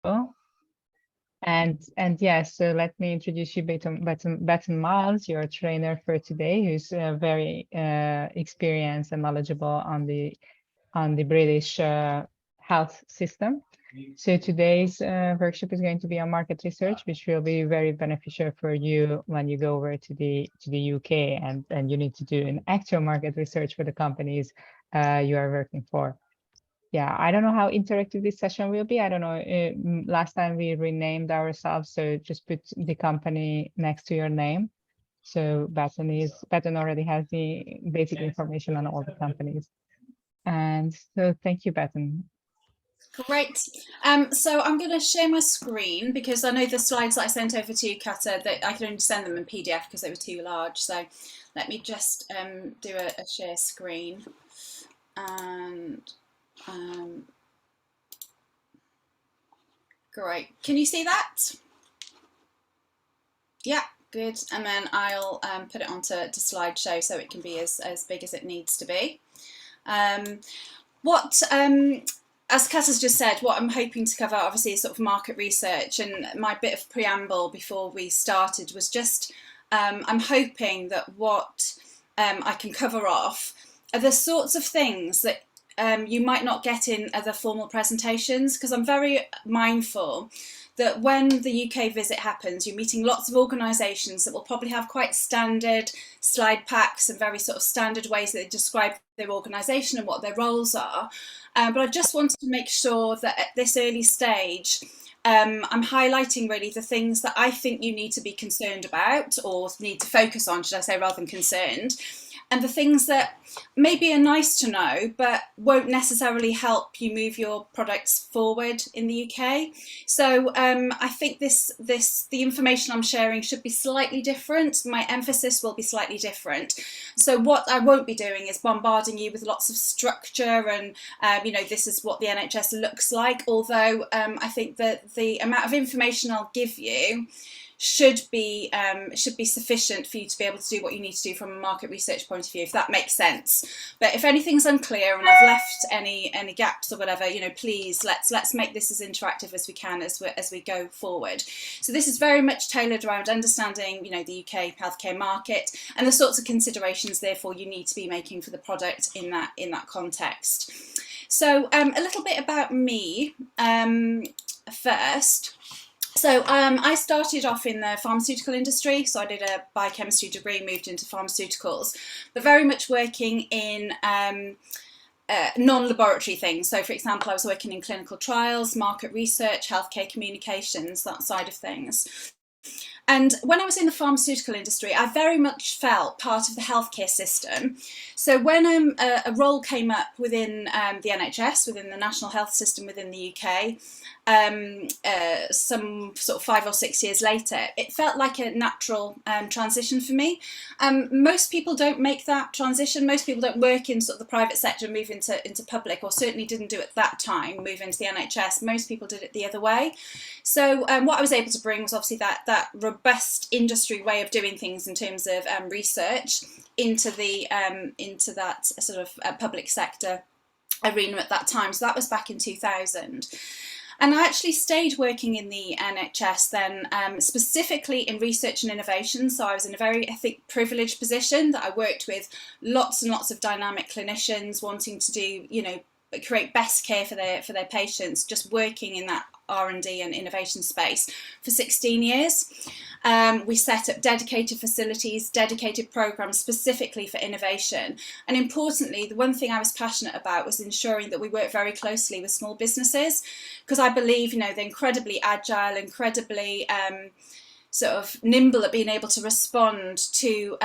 Oh, and yes, so let me introduce you Baton Miles, your trainer for today, who's very experienced and knowledgeable on the British health system. So today's workshop is going to be on market research, which will be very beneficial for you when you go over to the UK and you need to do an actual market research for the companies you are working for. Yeah, I don't know how interactive this session will be. I don't know. Last time we renamed ourselves, so just put the company next to your name. So Baton already has the basic information on all the companies. And so thank you, Baton. Great. So I'm going to share my screen because I know the slides that I sent over to you, Kata, that I could only send them in PDF because they were too large. So let me just do a share screen. And great. Can you see that? Yeah, good. And then I'll put it onto slideshow so it can be as big as it needs to be. As Kat has just said, what I'm hoping to cover obviously is sort of market research, and my bit of preamble before we started was just I'm hoping that what I can cover off are the sorts of things that you might not get in other formal presentations, because I'm very mindful that when the UK visit happens, you're meeting lots of organisations that will probably have quite standard slide packs and very sort of standard ways that they describe their organisation and what their roles are. But I just wanted to make sure that at this early stage, I'm highlighting really the things that I think you need to be concerned about, or need to focus on, should I say, rather than concerned. And the things that maybe are nice to know, but won't necessarily help you move your products forward in the UK. So I think the information I'm sharing should be slightly different. My emphasis will be slightly different. So what I won't be doing is bombarding you with lots of structure and this is what the NHS looks like. Although I think that the amount of information I'll give you should be sufficient for you to be able to do what you need to do from a market research point of view, if that makes sense. But if anything's unclear and I've left any gaps or whatever, please let's make this as interactive as we can as we go forward. So this is very much tailored around understanding the UK healthcare market and the sorts of considerations therefore you need to be making for the product in that context. So a little bit about me first. So I started off in the pharmaceutical industry, so I did a biochemistry degree, moved into pharmaceuticals, but very much working in non-laboratory things. So for example, I was working in clinical trials, market research, healthcare communications, that side of things. And when I was in the pharmaceutical industry, I very much felt part of the healthcare system. So when a role came up within the NHS, within the national health system within the UK, some sort of 5 or 6 years later, it felt like a natural transition for me. Most people don't make that transition. Most people don't work in sort of the private sector and move into public, or certainly didn't do it at that time, move into the NHS. Most people did it the other way. So what I was able to bring was obviously that robust industry way of doing things in terms of research into that sort of public sector arena at that time. So that was back in 2000. And I actually stayed working in the NHS then, specifically in research and innovation. So I was in a very, I think, privileged position that I worked with lots and lots of dynamic clinicians wanting to do, create best care for their patients, just working in that R&D and innovation space for 16 years. We set up dedicated facilities, dedicated programs specifically for innovation. And importantly, the one thing I was passionate about was ensuring that we work very closely with small businesses, because I believe, they're incredibly agile, incredibly sort of nimble at being able to respond to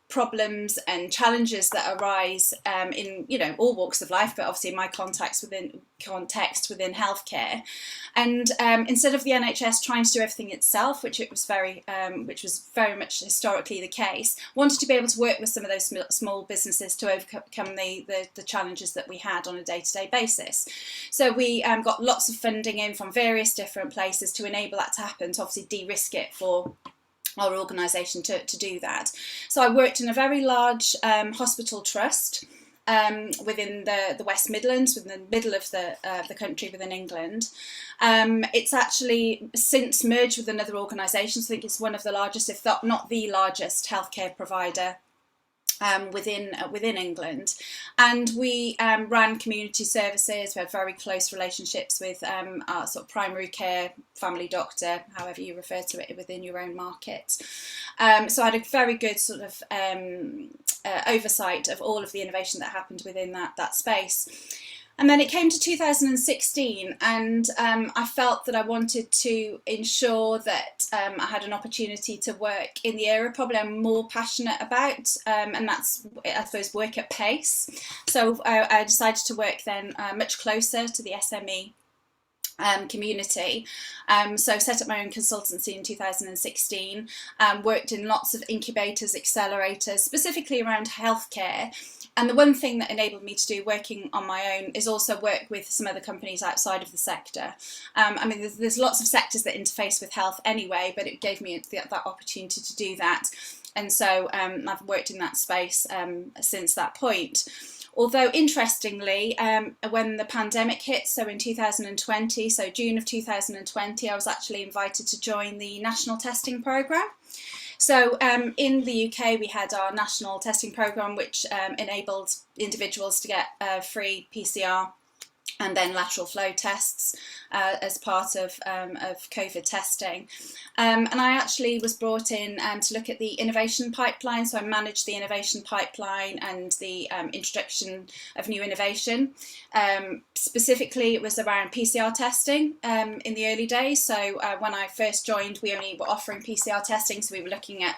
problems and challenges that arise in all walks of life, but obviously in my context within healthcare. And instead of the NHS trying to do everything itself, which was very much historically the case, wanted to be able to work with some of those small businesses to overcome the challenges that we had on a day-to-day basis. So we got lots of funding in from various different places to enable that to happen, to obviously de-risk it for our organisation to do that. So I worked in a very large hospital trust, within the West Midlands, within the middle of the country within England. It's actually since merged with another organisation. So I think it's one of the largest, if not the largest, healthcare provider within England, and we ran community services. We had very close relationships with our sort of primary care, family doctor, however you refer to it within your own market. So I had a very good sort of oversight of all of the innovation that happened within that space. And then it came to 2016, and I felt that I wanted to ensure that I had an opportunity to work in the area probably I'm more passionate about, and that's, I suppose, work at pace. So I decided to work then much closer to the SME community. So set up my own consultancy in 2016, worked in lots of incubators, accelerators, specifically around healthcare. And the one thing that enabled me to do working on my own is also work with some other companies outside of the sector. I mean, there's lots of sectors that interface with health anyway, but it gave me that opportunity to do that. And so I've worked in that space since that point. Although interestingly, when the pandemic hit, so in 2020, so June of 2020, I was actually invited to join the national testing programme. So in the UK, we had our national testing programme, which enabled individuals to get free PCR and then lateral flow tests as part of COVID testing. And I actually was brought in to look at the innovation pipeline. So I managed the innovation pipeline and the introduction of new innovation. Specifically, it was around PCR testing in the early days. So when I first joined, we only were offering PCR testing. So we were looking at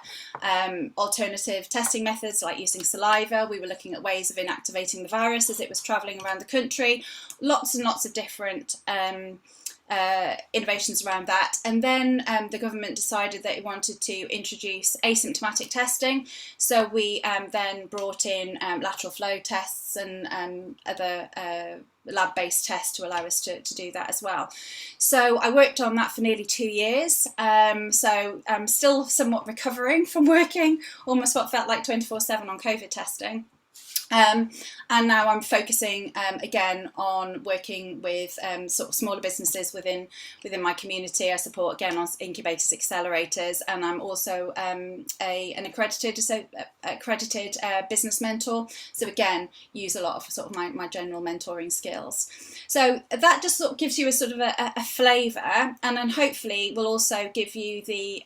alternative testing methods like using saliva. We were looking at ways of inactivating the virus as it was travelling around the country. Lots and lots of different innovations around that. And then the government decided that it wanted to introduce asymptomatic testing. So we then brought in lateral flow tests and other lab-based tests to allow us to do that as well. So I worked on that for nearly 2 years. So I'm still somewhat recovering from working almost what felt like 24/7 on COVID testing. And now I'm focusing again on working with sort of smaller businesses within my community. I support again on incubators, accelerators, and I'm also an accredited business mentor. So again, use a lot of sort of my general mentoring skills. So that just sort of gives you a sort of a flavour, and then hopefully will also give you the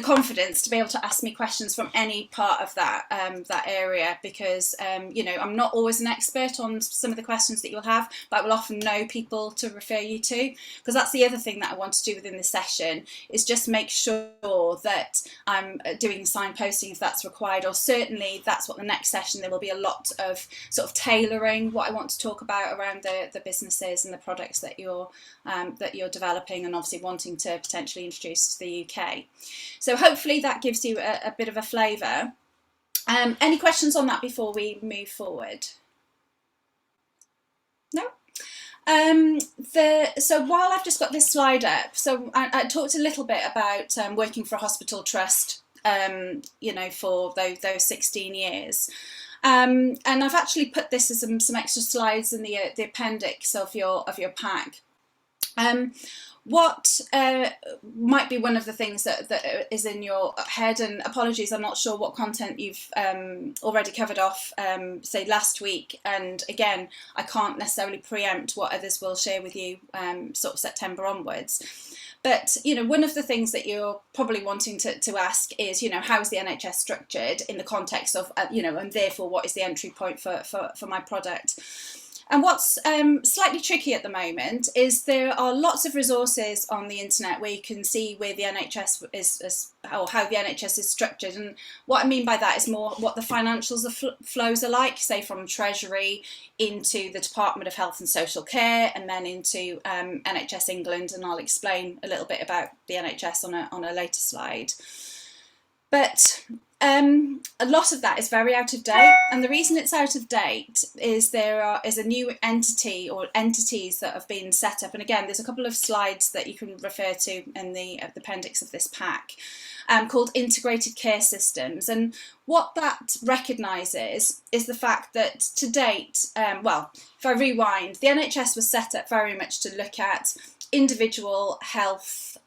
confidence to be able to ask me questions from any part of that area, because you know, I'm not always an expert on some of the questions that you'll have, but I will often know people to refer you to, because that's the other thing that I want to do within this session, is just make sure that I'm doing signposting if that's required, or certainly that's what the next session, there will be a lot of sort of tailoring what I want to talk about around the businesses and the products that you're developing and obviously wanting to potentially introduce to the UK. So hopefully that gives you a bit of a flavour. Any questions on that before we move forward? No? So while I've just got this slide up, so I talked a little bit about working for a hospital trust, you know, for those 16 years. And I've actually put this as some extra slides in the appendix of your pack. What might be one of the things that is in your head, and apologies, I'm not sure what content you've already covered off, say last week, and again, I can't necessarily preempt what others will share with you sort of September onwards. But, you know, one of the things that you're probably wanting to ask is, you know, how is the NHS structured in the context of, you know, and therefore what is the entry point for my product? And what's slightly tricky at the moment is there are lots of resources on the internet where you can see where the NHS is or how the NHS is structured. And what I mean by that is more what the financials flows are like, say from Treasury into the Department of Health and Social Care, and then into NHS England. And I'll explain a little bit about the NHS on a later slide. But A lot of that is very out of date, and the reason it's out of date is is a new entity or entities that have been set up. And again, there's a couple of slides that you can refer to in the appendix of this pack, called integrated care systems. And what that recognises is the fact that to date, well, if I rewind, the NHS was set up very much to look at individual health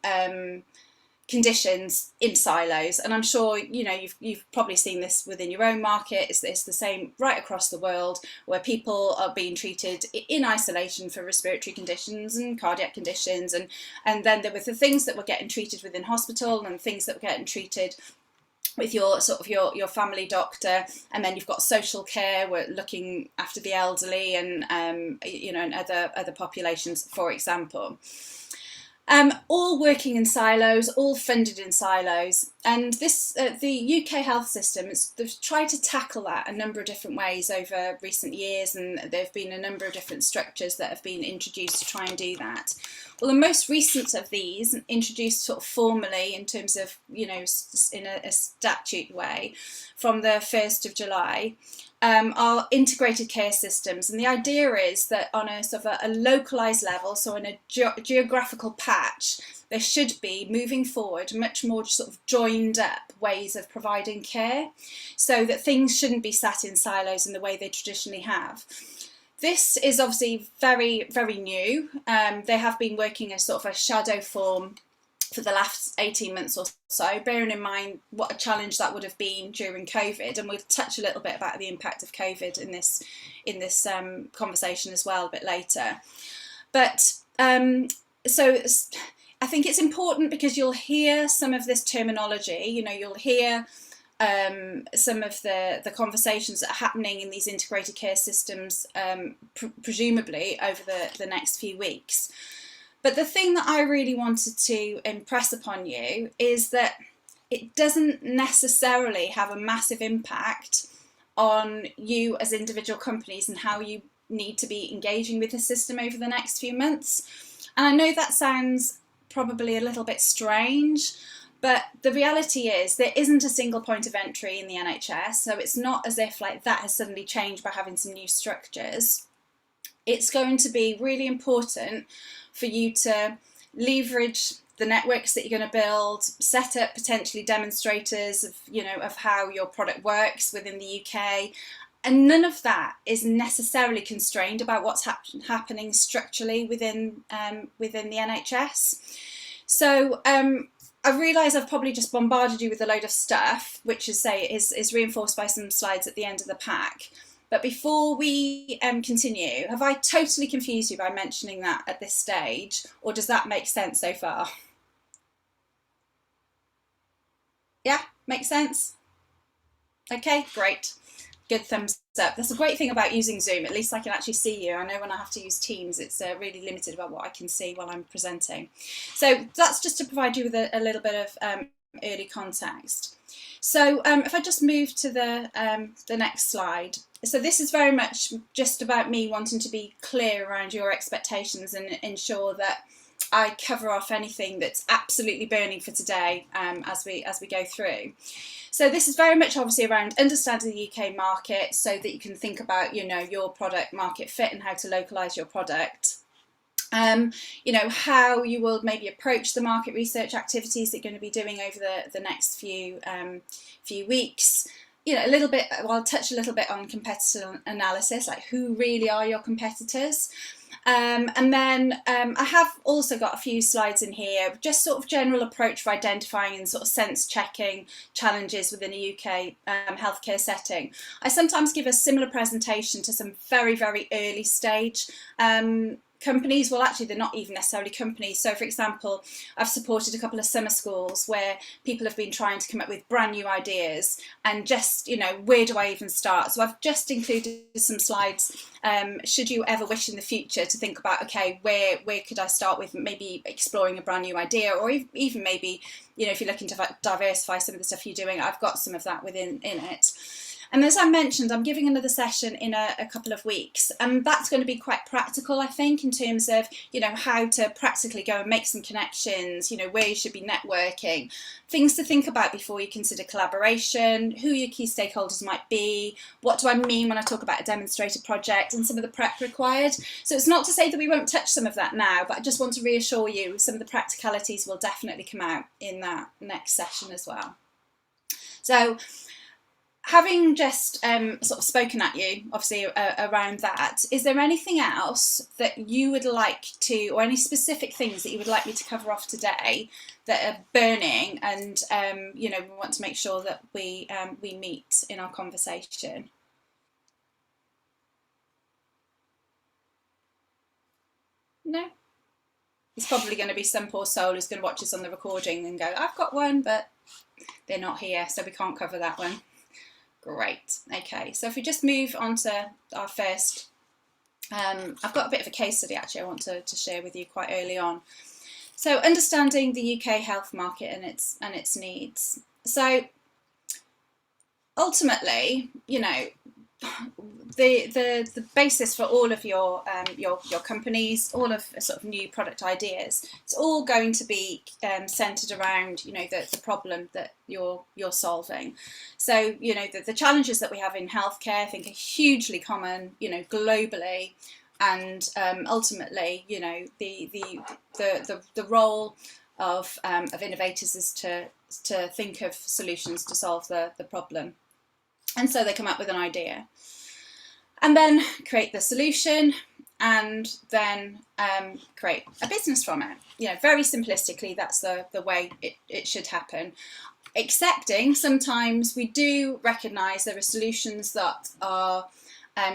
conditions in silos, and I'm sure you've probably seen this within your own market. It's the same right across the world, where people are being treated in isolation for respiratory conditions and cardiac conditions, and then there were the things that were getting treated within hospital and things that were getting treated with your your family doctor, and then you've got social care, we're looking after the elderly and and other populations, for example. All working in silos, all funded in silos, and this the UK health system they've tried to tackle that a number of different ways over recent years, and there have been a number of different structures that have been introduced to try and do that. Well, the most recent of these, introduced sort of formally in terms of in a statute way, from the 1st of July, are integrated care systems. And the idea is that on a sort of a localised level, so in a geographical patch, there should be, moving forward, much more sort of joined up ways of providing care, so that things shouldn't be sat in silos in the way they traditionally have. This is obviously very, very new. They have been working as sort of a shadow form for the last 18 months or so, bearing in mind what a challenge that would have been during COVID. And we'll touch a little bit about the impact of COVID in this conversation as well a bit later. But so I think it's important, because you'll hear some of this terminology, you'll hear some of the conversations that are happening in these integrated care systems, presumably over the next few weeks. But the thing that I really wanted to impress upon you is that it doesn't necessarily have a massive impact on you as individual companies and how you need to be engaging with the system over the next few months. And I know that sounds probably a little bit strange, but the reality is there isn't a single point of entry in the NHS, so it's not as if like that has suddenly changed by having some new structures. It's going to be really important for you to leverage the networks that you're going to build, set up potentially demonstrators of how your product works within the UK, and none of that is necessarily constrained about what's happening structurally within the NHS. So I realise I've probably just bombarded you with a load of stuff, which is reinforced by some slides at the end of the pack. But before we continue, have I totally confused you by mentioning that at this stage, or does that make sense so far? Yeah, makes sense? Okay, great. Good, thumbs up. That's a great thing about using Zoom. At least I can actually see you. I know when I have to use Teams, it's really limited about what I can see while I'm presenting. So that's just to provide you with a little bit of early context. So if I just move to the next slide. So this is very much just about me wanting to be clear around your expectations and ensure that I cover off anything that's absolutely burning for today as we go through. So this is very much obviously around understanding the UK market, so that you can think about your product market fit and how to localise your product. How you will maybe approach the market research activities that you're going to be doing over the next few weeks. A little bit, I'll touch a little bit on competitor analysis, like who really are your competitors. And then I have also got a few slides in here, just sort of general approach for identifying and sort of sense checking challenges within a UK healthcare setting. I sometimes give a similar presentation to some very, very early stage companies. Well, actually, they're not even necessarily companies. So, for example, I've supported a couple of summer schools where people have been trying to come up with brand new ideas and just, where do I even start? So I've just included some slides. Should you ever wish in the future to think about, okay, where could I start with maybe exploring a brand new idea, or even maybe, if you're looking to diversify some of the stuff you're doing, I've got some of that in it. And as I mentioned, I'm giving another session in a couple of weeks, and that's going to be quite practical, I think, in terms of, you know, how to practically go and make some connections, you know, where you should be networking, things to think about before you consider collaboration, who your key stakeholders might be, what do I mean when I talk about a demonstrator project, and some of the prep required. So it's not to say that we won't touch some of that now, but I just want to reassure you some of the practicalities will definitely come out in that next session as well. So having just sort of spoken at you, obviously, around that, is there anything else that you would like to, or any specific things that you would like me to cover off today that are burning and, you know, we want to make sure that we meet in our conversation? No? There's probably going to be some poor soul who's going to watch this on the recording and go, I've got one, but they're not here, so we can't cover that one. Great. Okay, so if we just move on to our first, I've got a bit of a case study actually I want to share with you quite early on. So understanding the UK health market and its needs. So ultimately, you know, the basis for all of your companies, all of sort of new product ideas, it's all going to be centered around, you know, the problem that you're solving. So, you know, the challenges that we have in healthcare, I think, are hugely common, you know, globally, and ultimately, you know, the role of innovators is to think of solutions to solve the problem. And so they come up with an idea and then create the solution and then create a business from it. You know, very simplistically, that's the way it should happen. Excepting sometimes we do recognise there are solutions that are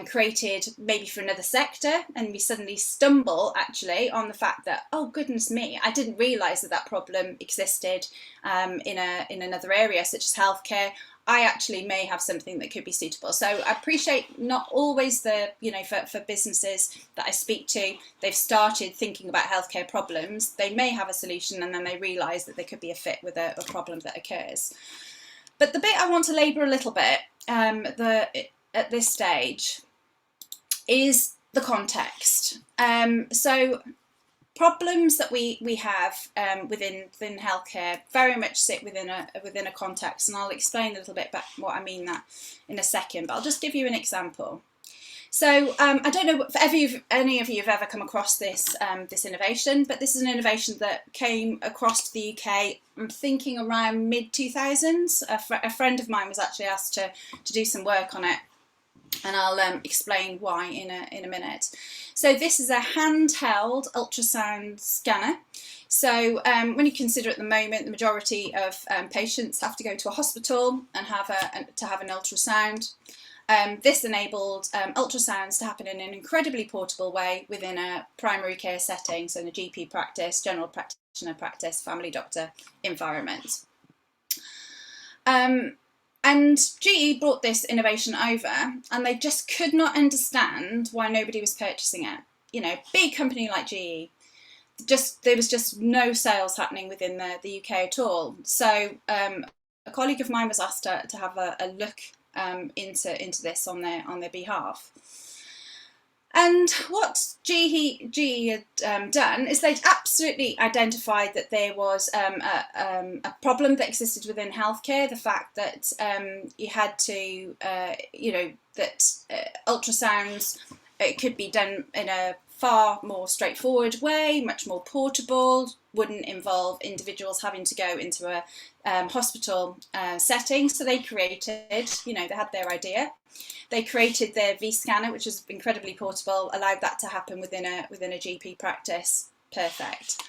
created maybe for another sector, and we suddenly stumble actually on the fact that, oh goodness me, I didn't realise that problem existed in another area such as healthcare. I actually may have something that could be suitable. So I appreciate not always you know, for businesses that I speak to, they've started thinking about healthcare problems. They may have a solution and then they realise that there could be a fit with a problem that occurs. But the bit I want to labour a little bit at this stage is the context. So problems that we have within healthcare very much sit within a context, and I'll explain a little bit about what I mean that in a second, but I'll just give you an example. So I don't know if any of you have ever come across this innovation, but this is an innovation that came across to the UK, I'm thinking around mid-2000s. A friend of mine was actually asked to do some work on it, and I'll explain why in a minute. So this is a handheld ultrasound scanner. So when you consider at the moment the majority of patients have to go to a hospital and have an ultrasound, this enabled ultrasounds to happen in an incredibly portable way within a primary care setting, so in a GP practice, general practitioner practice, family doctor environment. And GE brought this innovation over, and they just could not understand why nobody was purchasing it. You know, big company like GE, there was just no sales happening within the UK at all. So a colleague of mine was asked to have a look into this on their behalf. And what GE had done is they'd absolutely identified that there was a problem that existed within healthcare, the fact that you had to, you know, that ultrasounds, it could be done in a far more straightforward way, much more portable, wouldn't involve individuals having to go into a hospital setting. So they created, you know, they had their idea. They created their V-scanner, which is incredibly portable, allowed that to happen within a GP practice. Perfect.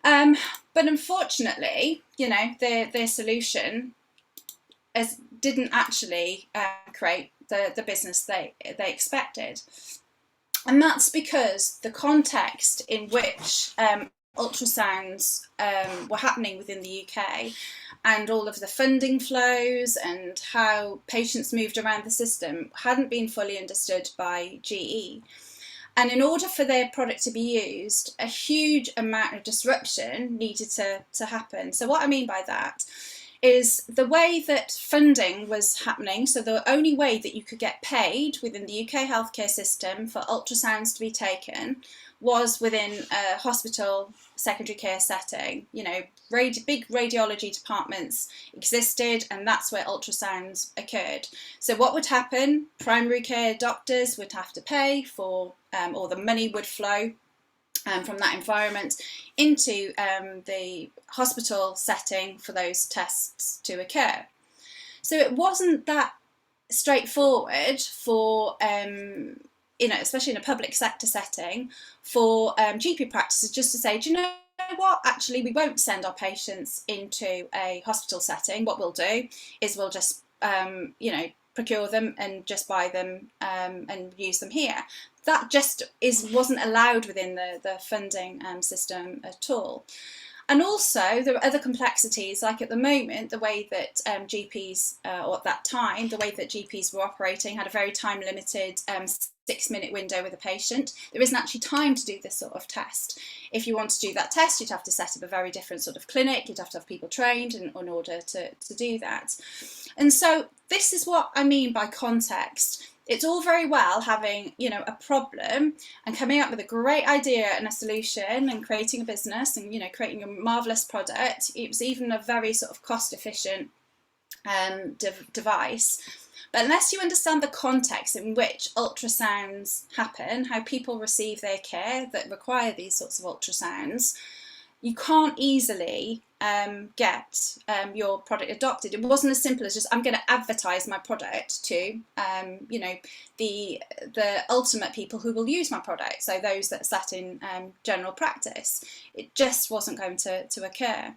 But unfortunately, you know, their solution didn't actually create the business they expected. And that's because the context in which ultrasounds were happening within the UK, and all of the funding flows and how patients moved around the system hadn't been fully understood by GE. And in order for their product to be used, a huge amount of disruption needed to happen. So what I mean by that is the way that funding was happening. So the only way that you could get paid within the UK healthcare system for ultrasounds to be taken was within a hospital secondary care setting. You know, big radiology departments existed, and that's where ultrasounds occurred. So what would happen? Primary care doctors would have to pay for, or the money would flow from that environment into the hospital setting for those tests to occur. So it wasn't that straightforward for, especially in a public sector setting, for GP practices just to say, do you know what, actually we won't send our patients into a hospital setting. What we'll do is we'll just, procure them and just buy them and use them here. That just wasn't allowed within the funding system at all. And also there are other complexities, like at the moment, the way that GPs, or at that time, the way that GPs were operating had a very time limited 6-minute window with a patient. There isn't actually time to do this sort of test. If you want to do that test, you'd have to set up a very different sort of clinic. You'd have to have people trained in order to do that. And so this is what I mean by context. It's all very well having, a problem and coming up with a great idea and a solution and creating a business and, creating a marvellous product. It was even a very sort of cost efficient device. But unless you understand the context in which ultrasounds happen, how people receive their care that require these sorts of ultrasounds, you can't easily get your product adopted. It wasn't as simple as just, I'm going to advertise my product to, the ultimate people who will use my product. So those that sat in general practice. It just wasn't going to occur.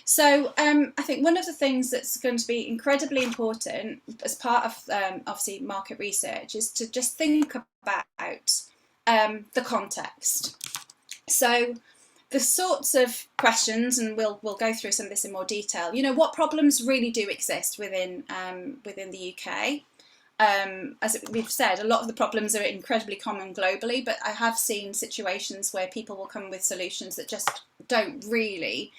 So I think one of the things that's going to be incredibly important as part of obviously market research is to just think about the context. So the sorts of questions, and we'll go through some of this in more detail. What problems really do exist within the UK? As we've said, a lot of the problems are incredibly common globally, but I have seen situations where people will come with solutions that just don't really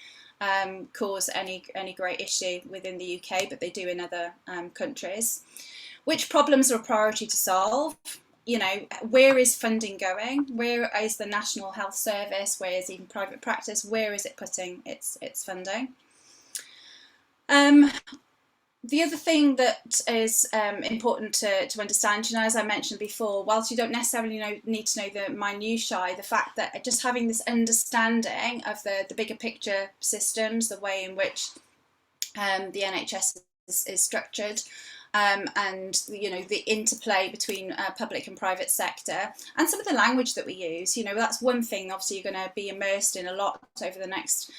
cause any great issue within the UK, but they do in other countries. Which problems are a priority to solve? Where is funding going? Where is the National Health Service? Where is even private practice? Where is it putting its funding? The other thing that is important to understand, as I mentioned before, whilst you don't necessarily need to know the minutiae, the fact that just having this understanding of the bigger picture systems, the way in which the NHS is structured, and the interplay between public and private sector, and some of the language that we use. That's one thing. Obviously, you're going to be immersed in a lot over the next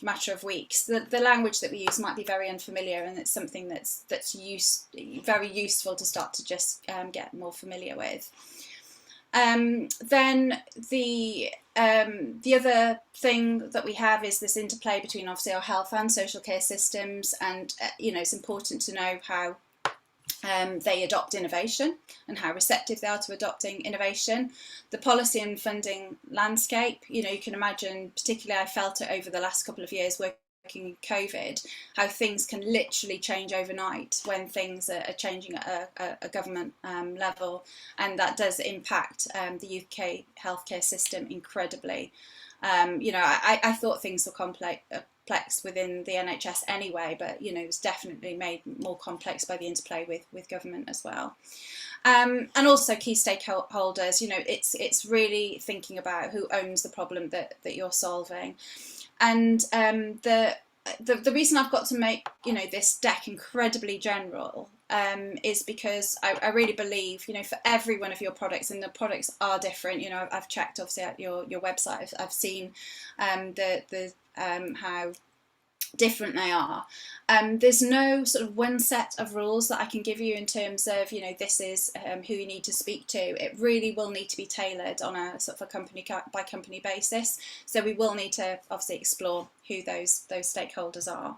matter of weeks. The language that we use might be very unfamiliar, and it's something that's very useful to start to just get more familiar with. Then the other thing that we have is this interplay between obviously our health and social care systems, and it's important to know how they adopt innovation and how receptive they are to adopting innovation. The policy and funding landscape, you can imagine, particularly I felt it over the last couple of years working in COVID, how things can literally change overnight when things are changing at a government level, and that does impact the UK healthcare system incredibly. I thought things were complex within the NHS anyway, but it's definitely made more complex by the interplay with government as well. And also key stakeholders, it's really thinking about who owns the problem that you're solving. And the reason I've got to make this deck incredibly general is because I really believe for every one of your products, and the products are different. I've checked obviously at your website. I've seen how different they are. There's no sort of one set of rules that I can give you in terms of this is who you need to speak to. It really will need to be tailored on a sort of a company by company basis. So we will need to obviously explore who those stakeholders are.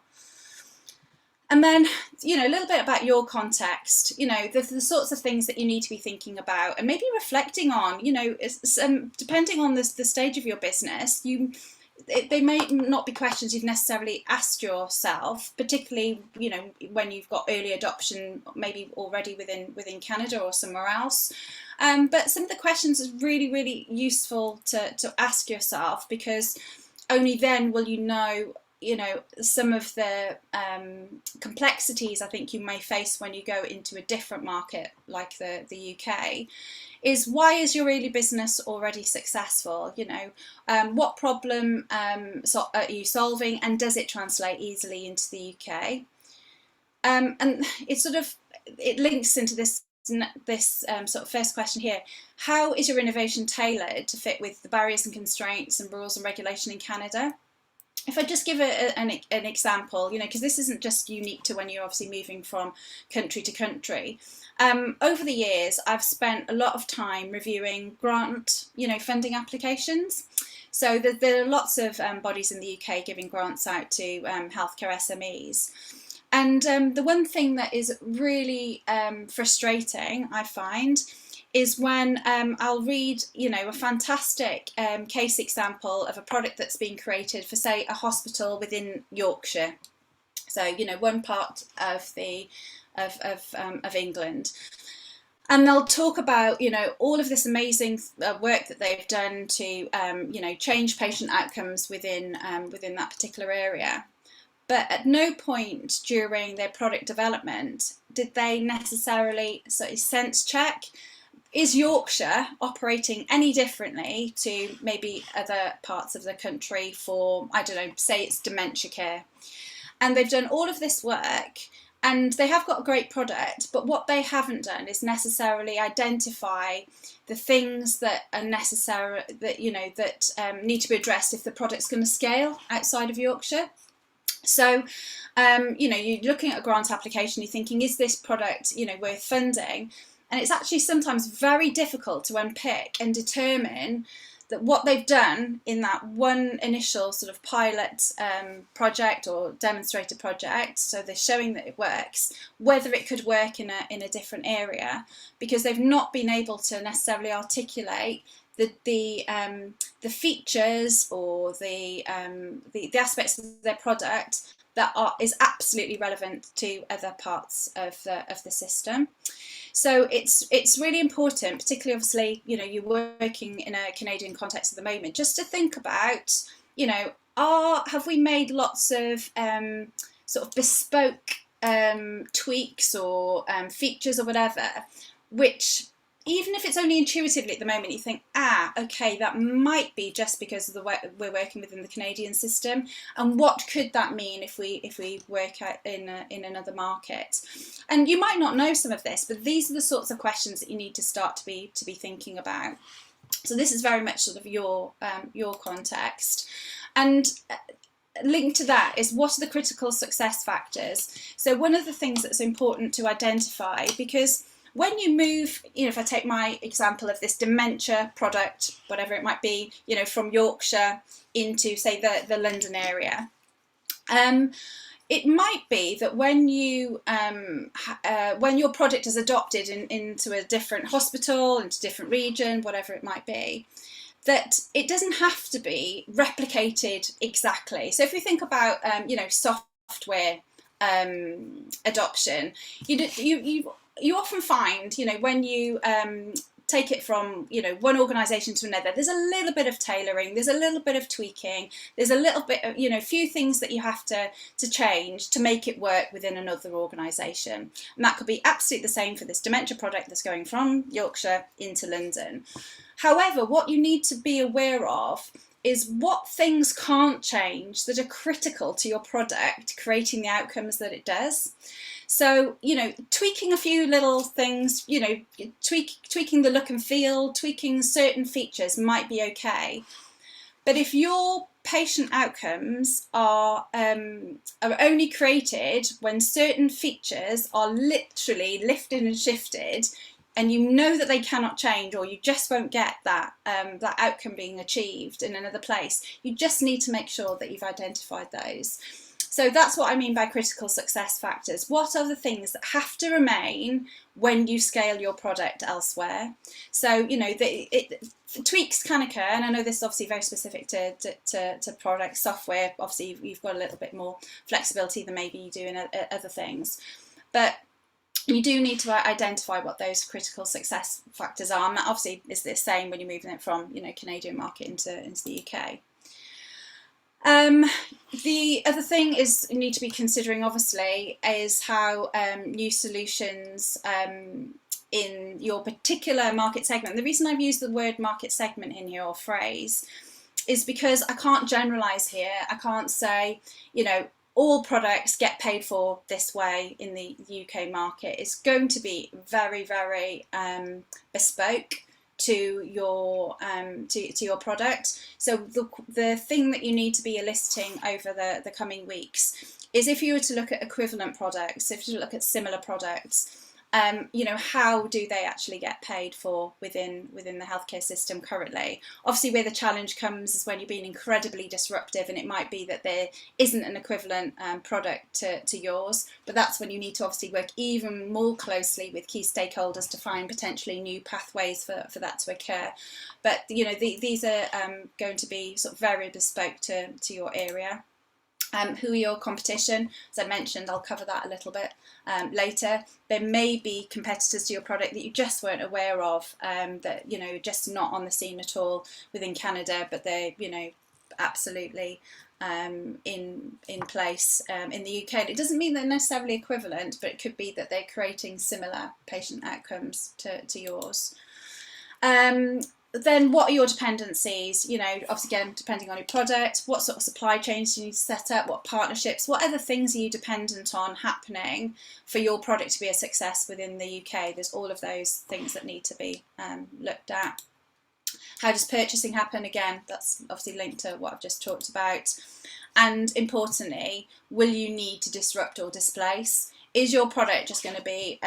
And then, a little bit about your context, the sorts of things that you need to be thinking about and maybe reflecting on, depending on the stage of your business, they may not be questions you've necessarily asked yourself, particularly, you know, when you've got early adoption, maybe already within Canada or somewhere else. But some of the questions is really, really useful to ask yourself, because only then will you know, some of the complexities I think you may face when you go into a different market like the UK. Is why is your early business already successful? You know, what problem are you solving, and does it translate easily into the UK? And it links into this sort of first question here. How is your innovation tailored to fit with the barriers and constraints and rules and regulation in Canada? If I just give an example, you know, because this isn't just unique to when you're obviously moving from country to country. Over the years, I've spent a lot of time reviewing grant, you know, funding applications. So there are lots of bodies in the UK giving grants out to healthcare SMEs. And the one thing that is really frustrating, I find, is when I'll read, you know, a fantastic case example of a product that's been created for, say, a hospital within Yorkshire. So, you know, one part of England. And they'll talk about, you know, all of this amazing work that they've done to, you know, change patient outcomes within that particular area. But at no point during their product development did they necessarily sort of sense check, is Yorkshire operating any differently to maybe other parts of the country for, I don't know, say it's dementia care. And they've done all of this work, and they have got a great product, but what they haven't done is necessarily identify the things that are necessary, that, you know, that need to be addressed if the product's going to scale outside of Yorkshire. So, you know, you're looking at a grant application, you're thinking, is this product, you know, worth funding? And it's actually sometimes very difficult to unpick and determine that what they've done in that one initial sort of pilot project or demonstrator project, so they're showing that it works, whether it could work in a different area, because they've not been able to necessarily articulate the features or the aspects of their product that is absolutely relevant to other parts of the system. So it's really important, particularly obviously, you know, you're working in a Canadian context at the moment, just to think about, you know, have we made lots of sort of bespoke tweaks or features or whatever, which, even if it's only intuitively at the moment, you think, okay, that might be just because of the way we're working within the Canadian system, and what could that mean if we work out in another market? And you might not know some of this, but these are the sorts of questions that you need to start to be thinking about. So this is very much sort of your context, and linked to that is, what are the critical success factors? So one of the things that's important to identify, because when you move, you know, if I take my example of this dementia product, whatever it might be, you know, from Yorkshire into, say, the London area, it might be that when you when your product is adopted into a different hospital, into a different region, whatever it might be, that it doesn't have to be replicated exactly. So if we think about you know, software adoption, you often find, you know, when you take it from, you know, one organisation to another, there's a little bit of tailoring, there's a little bit of tweaking, there's a little bit of, you know, a few things that you have to change to make it work within another organisation. And that could be absolutely the same for this dementia product that's going from Yorkshire into London. However, what you need to be aware of is what things can't change that are critical to your product creating the outcomes that it does. So, you know, tweaking a few little things, you know, tweaking the look and feel, tweaking certain features might be okay. But if your patient outcomes are only created when certain features are literally lifted and shifted, and you know that they cannot change, or you just won't get that that outcome being achieved in another place, you just need to make sure that you've identified those. So that's what I mean by critical success factors. What are the things that have to remain when you scale your product elsewhere? So, you know, tweaks can occur, and I know this is obviously very specific to product software. Obviously, you've got a little bit more flexibility than maybe you do in other things, but you do need to identify what those critical success factors are, and that obviously is the same when you're moving it from, you know, Canadian market into the UK. The other thing is you need to be considering, obviously, is how new solutions in your particular market segment. The reason I've used the word market segment in here, or phrase, is because I can't generalize here. I can't say, you know, all products get paid for this way in the UK market. It's going to be very, very bespoke to your product. So the thing that you need to be eliciting over the coming weeks is, if you were to look at equivalent products, if you look at similar products, you know, how do they actually get paid for within the healthcare system currently? Obviously, where the challenge comes is when you're being incredibly disruptive, and it might be that there isn't an equivalent product to yours, but that's when you need to obviously work even more closely with key stakeholders to find potentially new pathways for that to occur. But, you know, these are going to be sort of very bespoke to your area. Who are your competition? As I mentioned, I'll cover that a little bit later. There may be competitors to your product that you just weren't aware of, that, you know, just not on the scene at all within Canada, but they're, you know, absolutely in place in the UK. And it doesn't mean they're necessarily equivalent, but it could be that they're creating similar patient outcomes to yours. Then what are your dependencies? You know, obviously, again, depending on your product, what sort of supply chains do you need to set up, what partnerships, what other things are you dependent on happening for your product to be a success within the UK? There's all of those things that need to be looked at. How does purchasing happen? Again, that's obviously linked to what I've just talked about. And importantly, will you need to disrupt or displace? Is your product just going to be,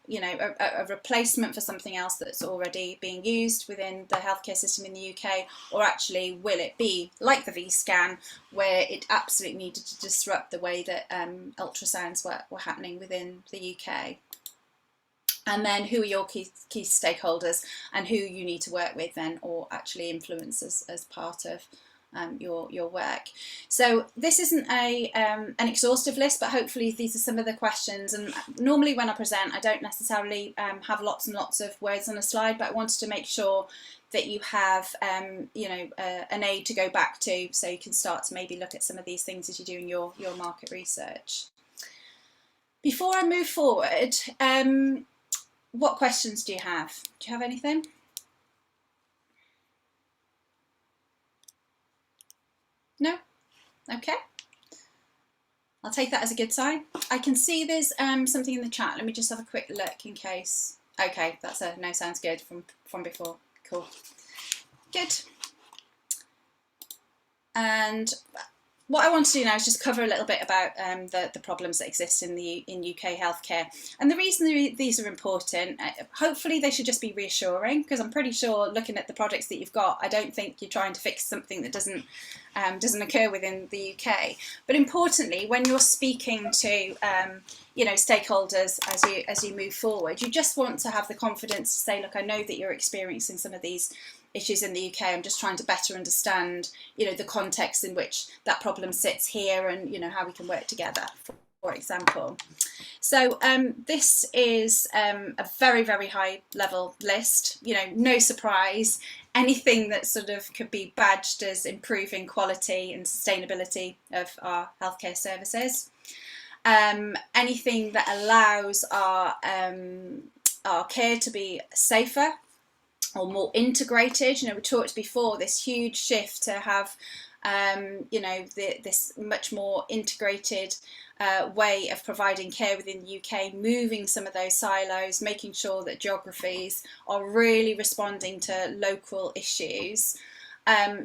you know, a replacement for something else that's already being used within the healthcare system in the UK, or actually will it be like the V-scan, where it absolutely needed to disrupt the way that ultrasounds were happening within the UK? And then who are your key stakeholders, and who you need to work with then, or actually influence as part of your work. So this isn't an exhaustive list, but hopefully these are some of the questions. And normally when I present, I don't necessarily have lots and lots of words on a slide, but I wanted to make sure that you have you know, an aid to go back to, so you can start to maybe look at some of these things as you're doing your market research. Before I move forward, what questions do you have? Do you have anything? No? Okay. I'll take that as a good sign. I can see there's something in the chat. Let me just have a quick look in case. Okay, that's a no, sounds good from before. Cool. Good. And what I want to do now is just cover a little bit about the problems that exist in UK healthcare. And the reason these are important, hopefully they should just be reassuring, because I'm pretty sure, looking at the products that you've got, I don't think you're trying to fix something that doesn't occur within the UK. But importantly, when you're speaking to you know, stakeholders as you move forward, you just want to have the confidence to say, look, I know that you're experiencing some of these issues in the UK. I'm just trying to better understand, you know, the context in which that problem sits here, and, you know, how we can work together, for example. So this is a very, very high level list. You know, no surprise, anything that sort of could be badged as improving quality and sustainability of our healthcare services. Anything that allows our care to be safer or more integrated. You know, we talked before, this huge shift to have, you know, this much more integrated way of providing care within the UK, moving some of those silos, making sure that geographies are really responding to local issues.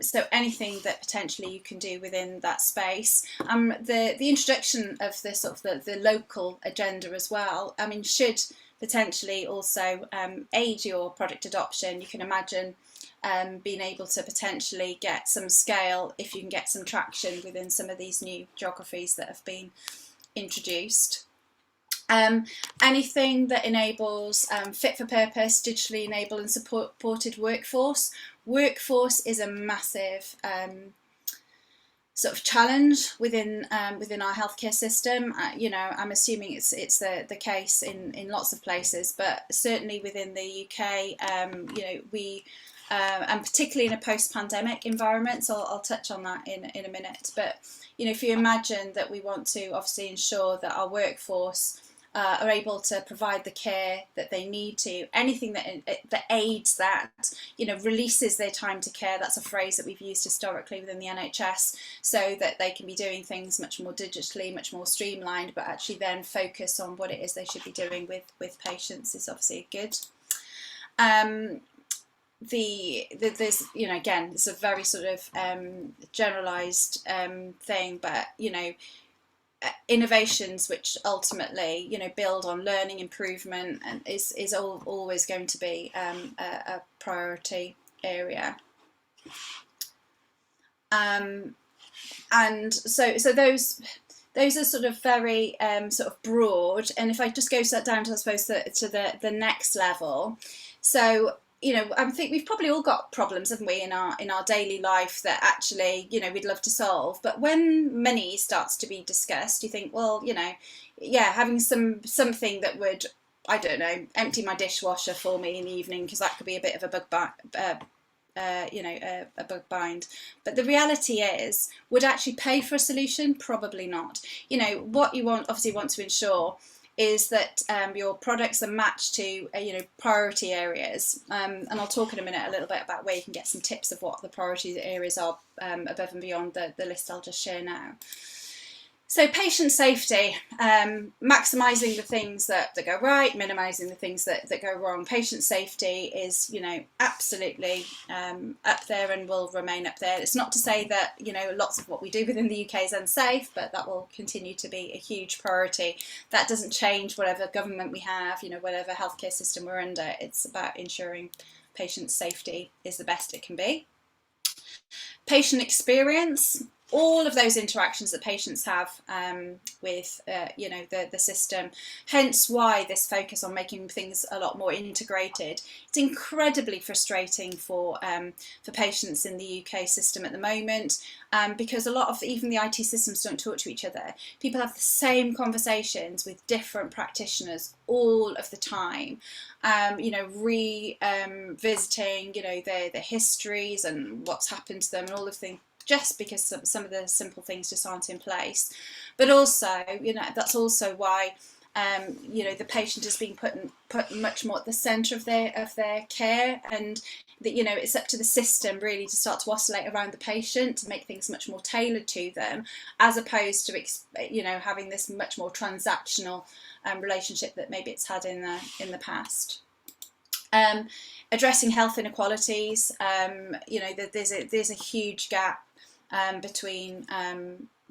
So anything that potentially you can do within that space. The introduction of this sort of the local agenda as well, I mean, should potentially also aid your product adoption. You can imagine being able to potentially get some scale if you can get some traction within some of these new geographies that have been introduced. Anything that enables fit for purpose, digitally enabled and supported workforce. Workforce is a massive sort of challenge within within our healthcare system. You know, I'm assuming it's the case in lots of places, but certainly within the UK, you know, we and particularly in a post-pandemic environment. So I'll touch on that in a minute. But you know, if you imagine that we want to obviously ensure that our workforce are able to provide the care that they need to, anything that aids that, you know, releases their time to care. That's a phrase that we've used historically within the NHS, so that they can be doing things much more digitally, much more streamlined, but actually then focus on what it is they should be doing with patients is obviously good. There's, you know, again, it's a very sort of generalized thing, but you know, innovations which ultimately, you know, build on learning improvement and is always going to be a priority area. And so those are sort of very sort of broad. And if I just go down to, I suppose, to the next level, so you know, I think we've probably all got problems, haven't we, in our daily life that actually, you know, we'd love to solve. But when money starts to be discussed, you think, well, you know, yeah, having something that would, I don't know, empty my dishwasher for me in the evening, because that could be a bit of a bug bind. But the reality is, would actually pay for a solution? Probably not. You know, what you obviously want to ensure is that your products are matched to you know, priority areas, and I'll talk in a minute a little bit about where you can get some tips of what the priority areas are above and beyond the list I'll just share now. So patient safety, maximising the things that go right, minimising the things that go wrong. Patient safety is, you know, absolutely up there and will remain up there. It's not to say that, you know, lots of what we do within the UK is unsafe, but that will continue to be a huge priority. That doesn't change whatever government we have, you know, whatever healthcare system we're under. It's about ensuring patient safety is the best it can be. Patient experience, all of those interactions that patients have with you know, the system, hence why this focus on making things a lot more integrated. It's incredibly frustrating for patients in the UK system at the moment, because a lot of even the IT systems don't talk to each other. People have the same conversations with different practitioners all of the time, you know, visiting, you know, their histories and what's happened to them and all of things, just because some of the simple things just aren't in place. But also, you know, that's also why you know, the patient is being put much more at the centre of their care, and that, you know, it's up to the system really to start to oscillate around the patient to make things much more tailored to them, as opposed to, you know, having this much more transactional relationship that maybe it's had in the past. Addressing health inequalities, you know, there's a huge gap between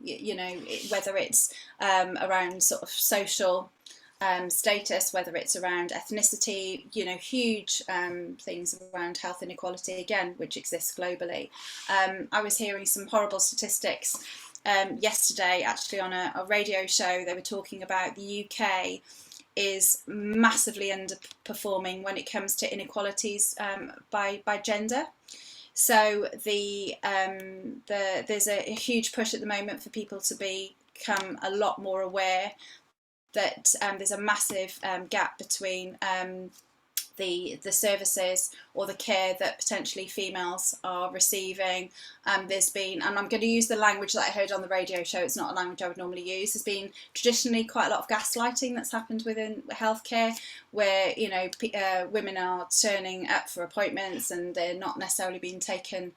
you know, whether it's around sort of social status, whether it's around ethnicity, you know, huge things around health inequality, again, which exists globally. I was hearing some horrible statistics yesterday, actually, on a radio show. They were talking about the UK is massively underperforming when it comes to inequalities by gender. So there's a huge push at the moment for people to become a lot more aware that there's a massive gap between the services or the care that potentially females are receiving. There's been, and I'm going to use the language that I heard on the radio show, it's not a language I would normally use, there's been traditionally quite a lot of gaslighting that's happened within healthcare, where, you know, women are turning up for appointments and they're not necessarily being taken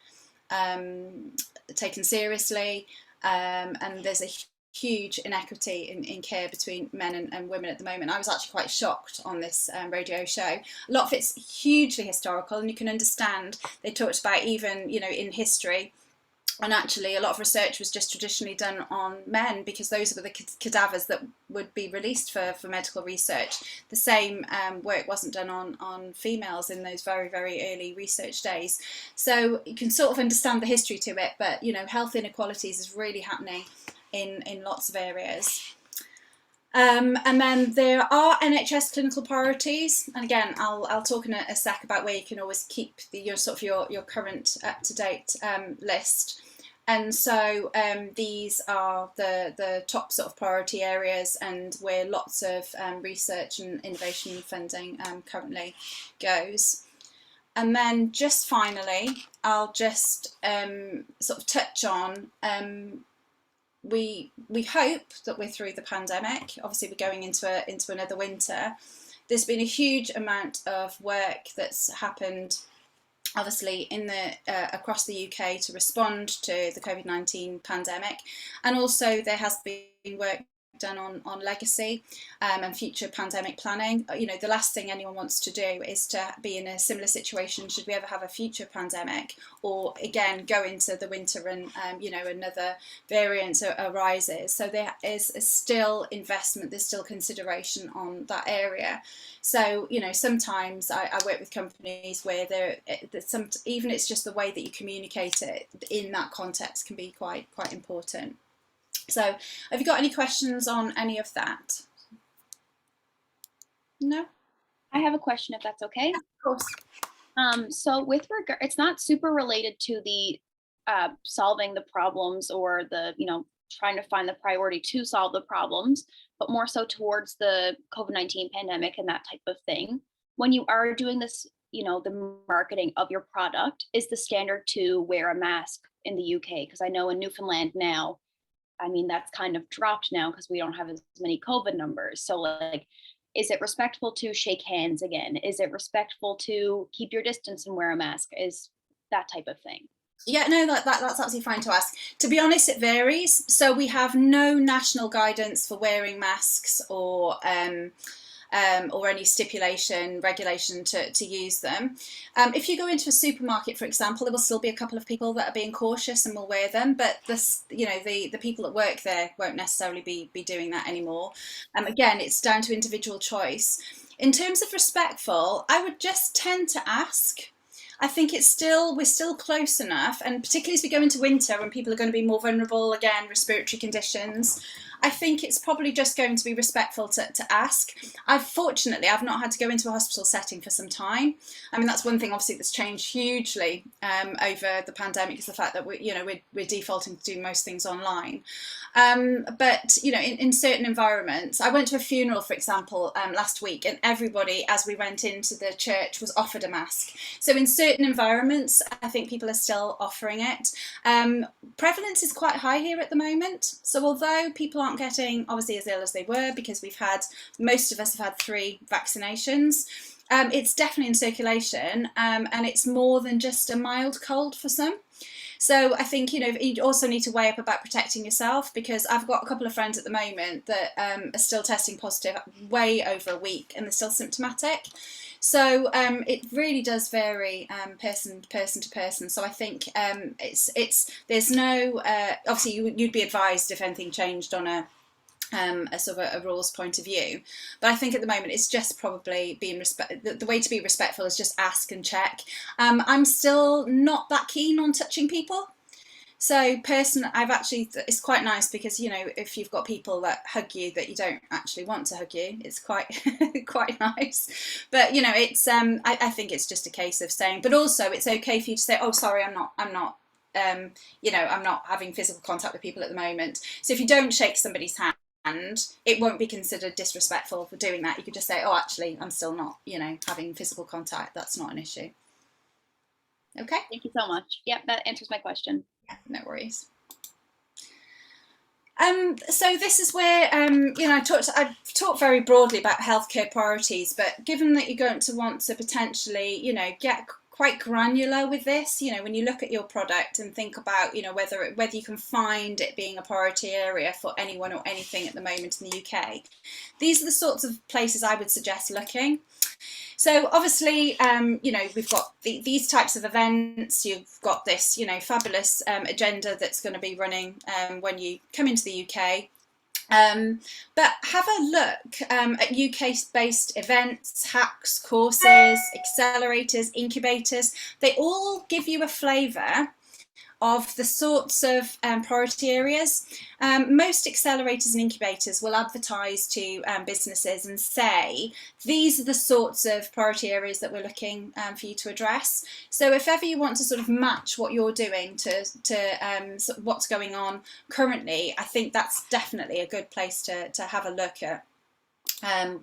seriously, and there's a huge inequity in care between men and women at the moment. I was actually quite shocked on this radio show. A lot of it's hugely historical, and you can understand they talked about, even, you know, in history, and actually a lot of research was just traditionally done on men, because those were the cadavers that would be released for medical research. The same work wasn't done on females in those very, very early research days. So you can sort of understand the history to it, but, you know, health inequalities is really happening in lots of areas. And then there are NHS clinical priorities, and again, I'll talk in a sec about where you can always keep your your current up to date list. And so these are the top sort of priority areas, and where lots of research and innovation funding currently goes. And then just finally, I'll just sort of touch on we hope that we're through the pandemic. Obviously, we're going into another winter. There's been a huge amount of work that's happened, obviously, in the across the UK to respond to the COVID-19 pandemic, and also there has been work done on legacy and future pandemic planning. You know, the last thing anyone wants to do is to be in a similar situation should we ever have a future pandemic, or again go into the winter and you know, another variant arises. So there is still investment, there's still consideration on that area. So, you know, sometimes I work with companies where even it's just the way that you communicate it in that context can be quite important. So have you got any questions on any of that? No? I have a question, if that's okay. Of course. So with regard, it's not super related to the solving the problems or the, you know, trying to find the priority to solve the problems, but more so towards the COVID-19 pandemic and that type of thing. When you are doing this, you know, the marketing of your product, is the standard to wear a mask in the UK? Because I know in Newfoundland now, I mean, that's kind of dropped now because we don't have as many COVID numbers. So like, is it respectful to shake hands again? Is it respectful to keep your distance and wear a mask? Is that type of thing? Yeah, no, that's absolutely fine to ask. To be honest, it varies. So we have no national guidance for wearing masks or any stipulation, regulation to use them. If you go into a supermarket, for example, there will still be a couple of people that are being cautious and will wear them, but this, you know, the people that work there won't necessarily be doing that anymore. Again, it's down to individual choice. In terms of respectful, I would just tend to ask. I think we're still close enough, and particularly as we go into winter when people are going to be more vulnerable, again, respiratory conditions, I think it's probably just going to be respectful to ask. Fortunately, I've not had to go into a hospital setting for some time. I mean, that's one thing obviously that's changed hugely over the pandemic, is the fact that we're defaulting to do most things online. But you know, in certain environments, I went to a funeral, for example, last week, and everybody, as we went into the church, was offered a mask. So in certain environments, I think people are still offering it. Prevalence is quite high here at the moment. So although people aren't getting obviously as ill as they were, because most of us have had 3 vaccinations, it's definitely in circulation, and it's more than just a mild cold for some. So I think, you know, you also need to weigh up about protecting yourself, because I've got a couple of friends at the moment that are still testing positive way over a week, and they're still symptomatic. So it really does vary person to person. So I think there's no obviously you'd be advised if anything changed on a sort of a rules point of view, but I think at the moment it's just probably being the way to be respectful is just ask and check. I'm still not that keen on touching people. So it's quite nice, because, you know, if you've got people that hug you that you don't actually want to hug you, it's quite quite nice. But, you know, it's I think it's just a case of saying, but also it's okay for you to say, oh, sorry, I'm not you know, I'm not having physical contact with people at the moment. So if you don't shake somebody's hand, it won't be considered disrespectful for doing that. You could just say, oh, actually, I'm still not, you know, having physical contact. That's not an issue. Okay. Thank you so much. Yep, that answers my question. Yeah, no worries. So this is where, you know, I've talked very broadly about healthcare priorities, but given that you're going to want to potentially, you know, get quite granular with this, you know, when you look at your product and think about, you know, whether you can find it being a priority area for anyone or anything at the moment in the UK, these are the sorts of places I would suggest looking. So obviously, you know, we've got these types of events. You've got this, you know, fabulous agenda that's going to be running when you come into the UK. But have a look at UK-based events, hacks, courses, accelerators, incubators. They all give you a flavour of the sorts of priority areas. Most accelerators and incubators will advertise to businesses and say, these are the sorts of priority areas that we're looking for you to address. So if ever you want to sort of match what you're doing to sort of what's going on currently, I think that's definitely a good place to have a look at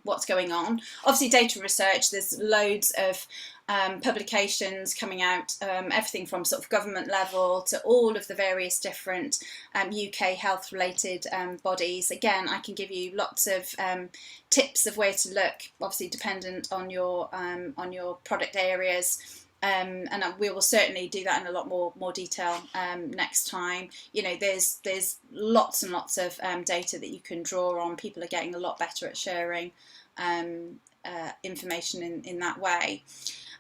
what's going on. Obviously, data research, there's loads of publications coming out, everything from sort of government level to all of the various different UK health related bodies. Again, I can give you lots of tips of where to look, obviously dependent on your product areas. And we will certainly do that in a lot more detail next time. You know, there's lots and lots of data that you can draw on. People are getting a lot better at sharing information in that way.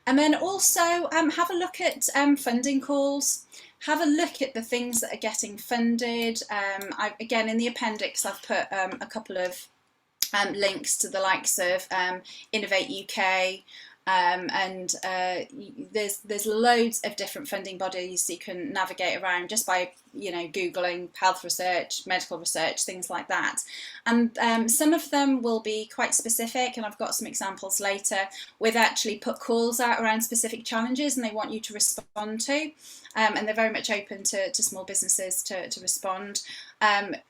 And then also have a look at funding calls. Have a look at the things that are getting funded. Again, in the appendix, I've put a couple of links to the likes of Innovate UK. And there's loads of different funding bodies you can navigate around just by, you know, Googling health research, medical research, things like that. And some of them will be quite specific, and I've got some examples later where they actually put calls out around specific challenges and they want you to respond to. And they're very much open to small businesses to respond.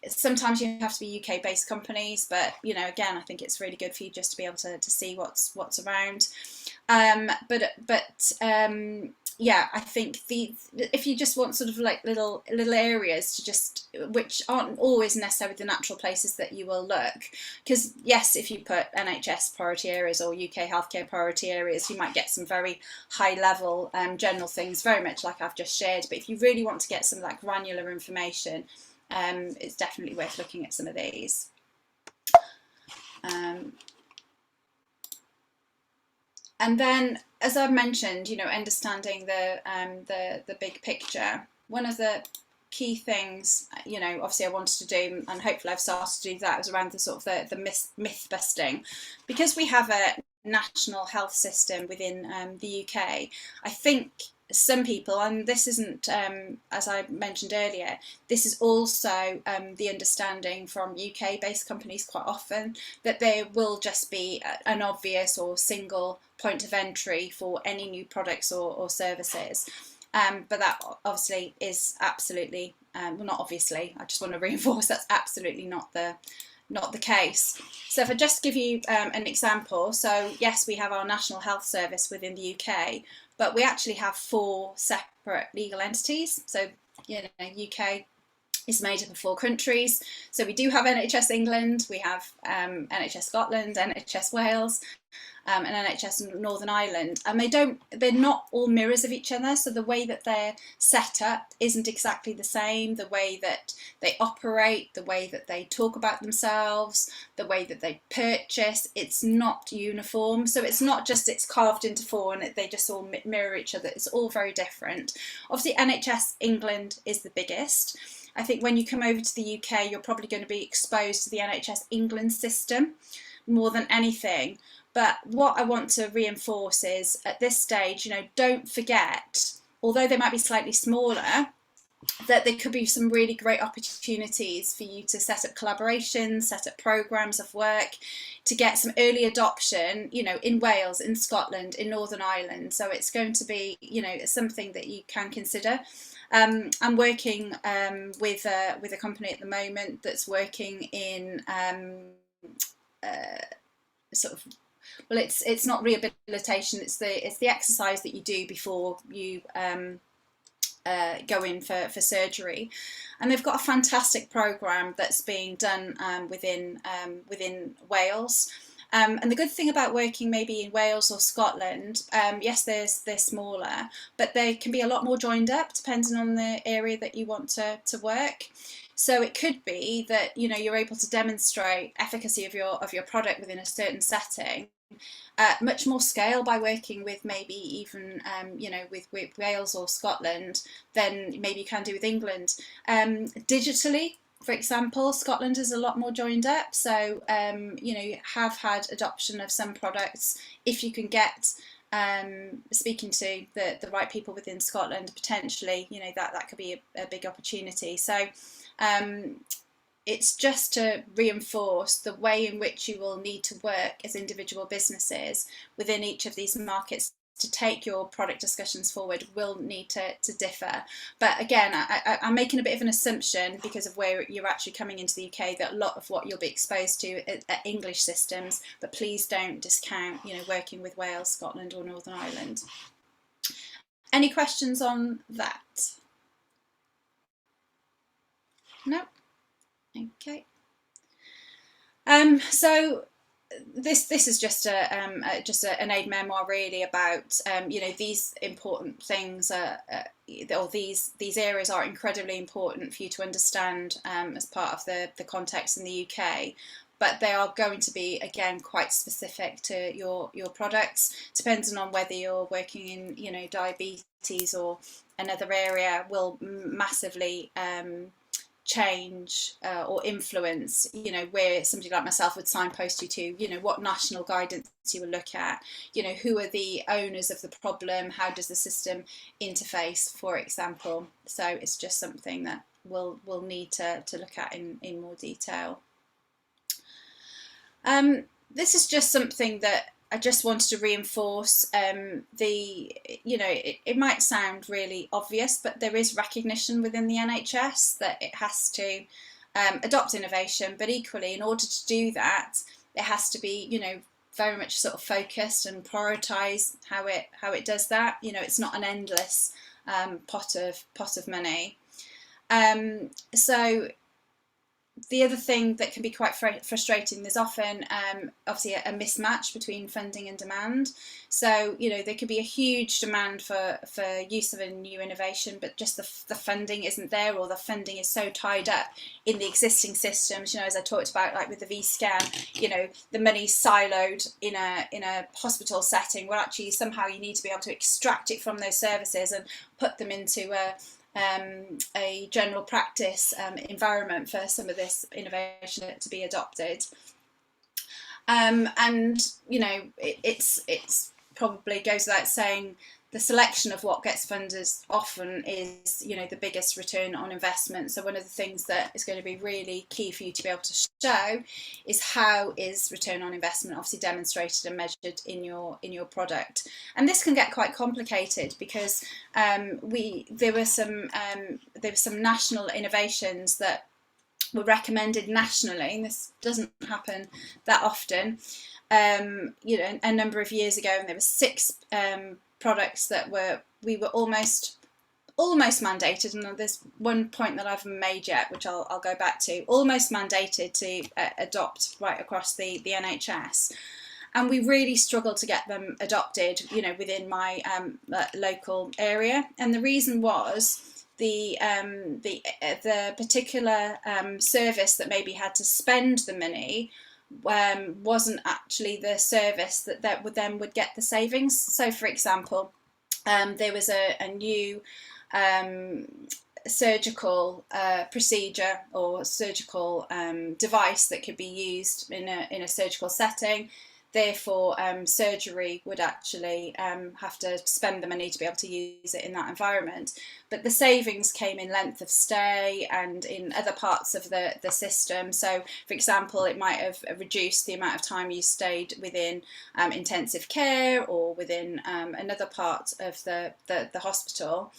Sometimes you have to be UK based companies, but you know, again, I think it's really good for you just to be able to see what's around. Yeah, I think if you just want sort of like little areas to just, which aren't always necessarily the natural places that you will look, because yes, if you put NHS priority areas or UK healthcare priority areas, you might get some very high level general things, very much like I've just shared. But if you really want to get some like granular information, it's definitely worth looking at some of these. And then, as I've mentioned, you know, understanding the big picture. One of the key things, you know, obviously I wanted to do, and hopefully I've started to do that, was around the sort of the myth busting, because we have a national health system within the UK. I think some people, and this isn't, as I mentioned earlier, this is also the understanding from UK-based companies quite often, that there will just be an obvious or single point of entry for any new products or services. But that obviously is absolutely, well, not obviously, I just want to reinforce that's absolutely not the case. So if I just give you an example, so yes, we have our National Health Service within the UK, but we actually have 4 separate legal entities. So, you know, UK is made up of 4 countries. So we do have NHS England, we have NHS Scotland, NHS Wales, and NHS Northern Ireland, and they're not all mirrors of each other. So the way that they're set up isn't exactly the same. The way that they operate, the way that they talk about themselves, the way that they purchase, it's not uniform. So it's not just it's carved into 4 and they just all mirror each other. It's all very different. Obviously, NHS England is the biggest. I think when you come over to the UK, you're probably going to be exposed to the NHS England system more than anything. But what I want to reinforce is, at this stage, you know, don't forget, although they might be slightly smaller, that there could be some really great opportunities for you to set up collaborations, set up programs of work, to get some early adoption, you know, in Wales, in Scotland, in Northern Ireland. So it's going to be, you know, something that you can consider. I'm working with a company at the moment that's working in sort of, well, it's not rehabilitation. It's the exercise that you do before you go in for surgery, and they've got a fantastic program that's being done within Wales. And the good thing about working maybe in Wales or Scotland, yes, they're smaller, but they can be a lot more joined up depending on the area that you want to work. So it could be that, you know, you're able to demonstrate efficacy of your product within a certain setting at much more scale by working with maybe even you know, with Wales or Scotland than maybe you can do with England. Digitally, for example, Scotland is a lot more joined up, so you know, you have had adoption of some products. If you can get speaking to the right people within Scotland, potentially, you know, that could be a big opportunity. So it's just to reinforce the way in which you will need to work as individual businesses within each of these markets to take your product discussions forward will need to differ. But again, I'm making a bit of an assumption because of where you're actually coming into the UK, that a lot of what you'll be exposed to are English systems, but please don't discount, you know, working with Wales, Scotland or Northern Ireland. Any questions on that? No? Okay. So this is just an aid memoir really about you know, these important things or these areas are incredibly important for you to understand as part of the context in the UK, but they are going to be, again, quite specific to your products, depending on whether you're working in, you know, diabetes or another area, will massively change or influence, you know, where somebody like myself would signpost you to, you know, what national guidance you will look at, you know, who are the owners of the problem, how does the system interface, for example. So it's just something that we'll need to look at in more detail. This is just something that I just wanted to reinforce. You know, it might sound really obvious, but there is recognition within the NHS that it has to adopt innovation, but equally, in order to do that, it has to be, you know, very much sort of focused and prioritise how it does that. You know, it's not an endless pot of money. So the other thing that can be quite frustrating, there's often obviously a mismatch between funding and demand. So, you know, there could be a huge demand for use of a new innovation, but just the funding isn't there, or the funding is so tied up in the existing systems. You know, as I talked about, like with the V-scan, you know, the money's siloed in a hospital setting, where actually somehow you need to be able to extract it from those services and put them into a general practice environment for some of this innovation to be adopted. And, you know, it's probably goes without saying, the selection of what gets funded often is, you know, the biggest return on investment. So one of the things that is going to be really key for you to be able to show is how is return on investment obviously demonstrated and measured in your product. And this can get quite complicated because there were some national innovations that were recommended nationally, and this doesn't happen that often. You know, a number of years ago, and there were 6 products that we were almost mandated, and there's one point that I haven't made yet, which I'll go back to, almost mandated to adopt right across the NHS. And we really struggled to get them adopted, you know, within my local area. And the reason was the particular service that maybe had to spend the money wasn't actually the service that would get the savings. So, for example, there was a new surgical procedure or surgical device that could be used in a surgical setting. Therefore, surgery would actually have to spend the money to be able to use it in that environment. But the savings came in length of stay and in other parts of the system. So, for example, it might have reduced the amount of time you stayed within intensive care or within another part of the hospital.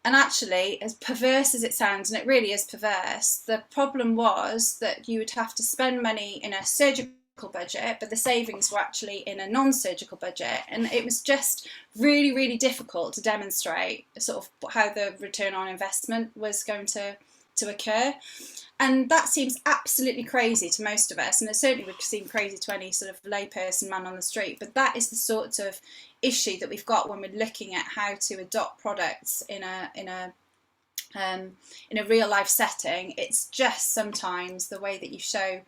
And actually, as perverse as it sounds, and it really is perverse, the problem was that you would have to spend money in a surgical budget, but the savings were actually in a non-surgical budget, and it was just really difficult to demonstrate sort of how the return on investment was going to occur. And that seems absolutely crazy to most of us, and it certainly would seem crazy to any sort of layperson, man on the street, but that is the sort of issue that we've got when we're looking at how to adopt products in a real life setting. It's just sometimes the way that you show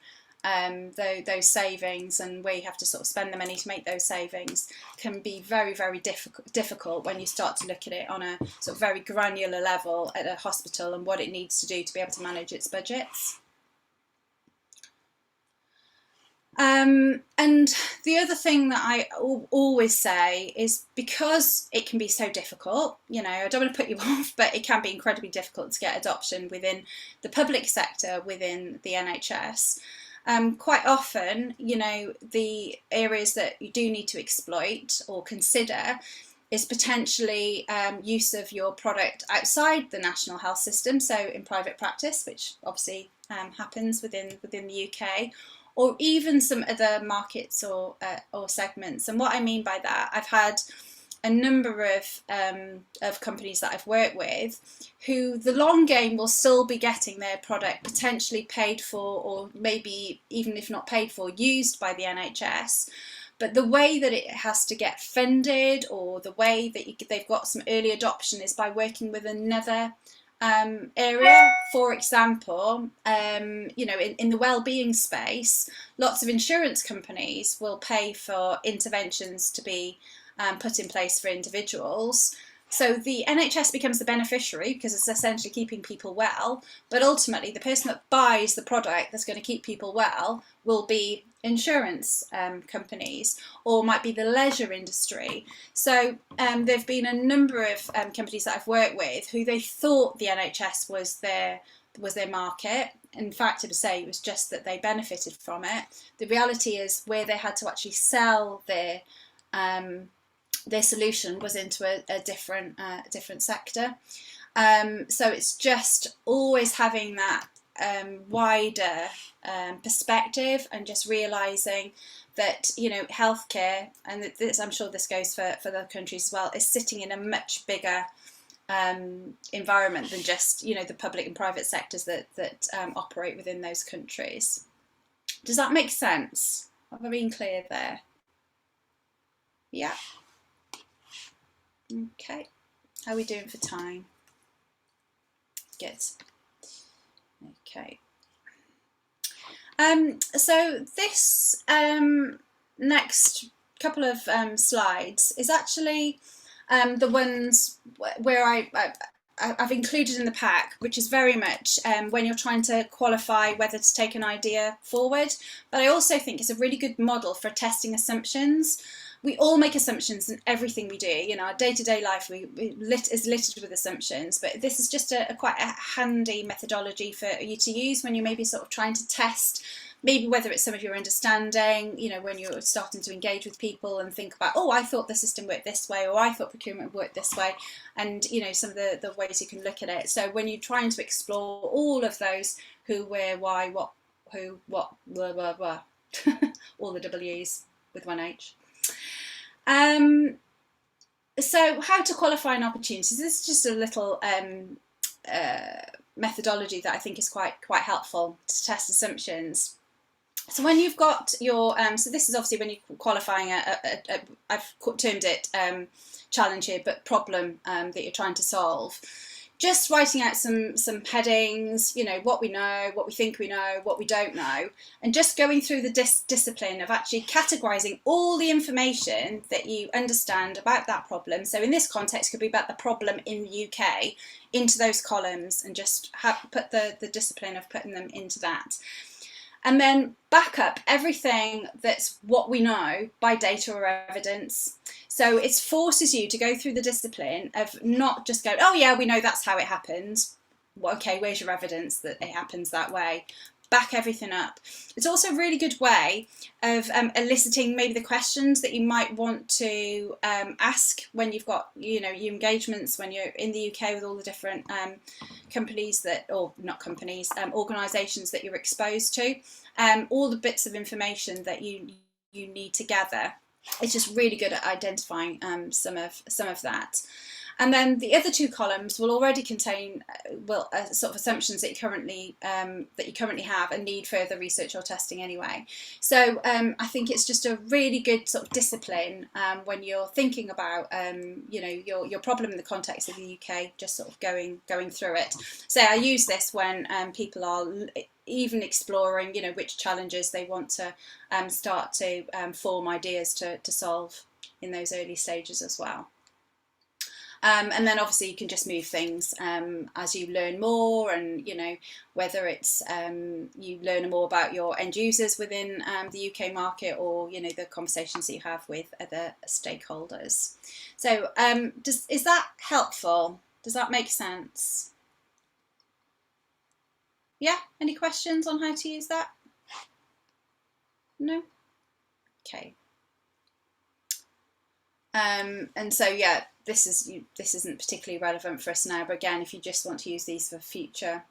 those savings and where you have to sort of spend the money to make those savings can be very difficult when you start to look at it on a sort of very granular level at a hospital and what it needs to do to be able to manage its budgets. And the other thing that I always say is, because it can be so difficult, you know, I don't want to put you off, but it can be incredibly difficult to get adoption within the public sector, within the NHS. Quite often, you know, the areas that you do need to exploit or consider is potentially use of your product outside the national health system, so in private practice, which obviously happens within the UK, or even some other markets or segments. And what I mean by that, I've had a number of companies that I've worked with who the long game will still be getting their product potentially paid for, or maybe even if not paid for, used by the NHS. But the way that it has to get funded, or the way that they've got some early adoption, is by working with another area. For example, you know, in the well-being space, lots of insurance companies will pay for interventions to be put in place for individuals. So the NHS becomes the beneficiary because it's essentially keeping people well, but ultimately the person that buys the product that's going to keep people well will be insurance companies, or might be the leisure industry. So there have been a number of companies that I've worked with who they thought the NHS was their market. In fact, I would say it was just that they benefited from it. The reality is, where they had to actually sell their solution was into a different sector. So it's just always having that wider perspective, and just realizing that, you know, healthcare, and this, I'm sure this goes for other countries as well, is sitting in a much bigger environment than just, you know, the public and private sectors that operate within those countries. Does that make sense? Have I been clear there? Yeah. Okay. How are we doing for time? Good. Okay. So this next couple of slides is actually the ones where I've included in the pack, which is very much when you're trying to qualify whether to take an idea forward. But I also think it's a really good model for testing assumptions. We all make assumptions in everything we do. You know, our day-to-day life is littered with assumptions, but this is just quite a handy methodology for you to use when you're maybe sort of trying to test maybe whether it's some of your understanding, you know, when you're starting to engage with people and think about, oh, I thought the system worked this way, or I thought procurement worked this way, and, you know, some of the ways you can look at it. So when you're trying to explore all of those who, where, why, what, who, what, blah, blah, blah, all the W's with one H. So how to qualify an opportunity. This is just a little methodology that I think is quite helpful to test assumptions. So when you've got your, so this is obviously when you're qualifying I've termed it challenge here, but problem that you're trying to solve. Just writing out some headings, you know, what we know, what we think we know, what we don't know, and just going through the discipline of actually categorising all the information that you understand about that problem. So in this context, it could be about the problem in the UK, into those columns, and just put the discipline of putting them into that. And then back up everything that's what we know by data or evidence. So it forces you to go through the discipline of not just go, oh yeah, we know that's how it happens. Well, okay, where's your evidence that it happens that way? Back everything up. It's also a really good way of eliciting maybe the questions that you might want to ask when you've got, you know, your engagements when you're in the UK with all the different companies that, or not companies, organisations that you're exposed to, all the bits of information that you need to gather. It's just really good at identifying some of that. And then the other two columns will already contain sort of assumptions that you currently have and need further research or testing anyway. So I think it's just a really good sort of discipline when you're thinking about you know, your problem in the context of the UK, just sort of going through it. So I use this when people are even exploring, you know, which challenges they want to start to form ideas to solve in those early stages as well. And then obviously you can just move things as you learn more, and whether it's you learn more about your end users within the UK market, or the conversations that you have with other stakeholders. So is that helpful? Does that make sense? Yeah, any questions on how to use that? No? Okay. And so yeah, this isn't particularly relevant for us now, but again, if you just want to use these for future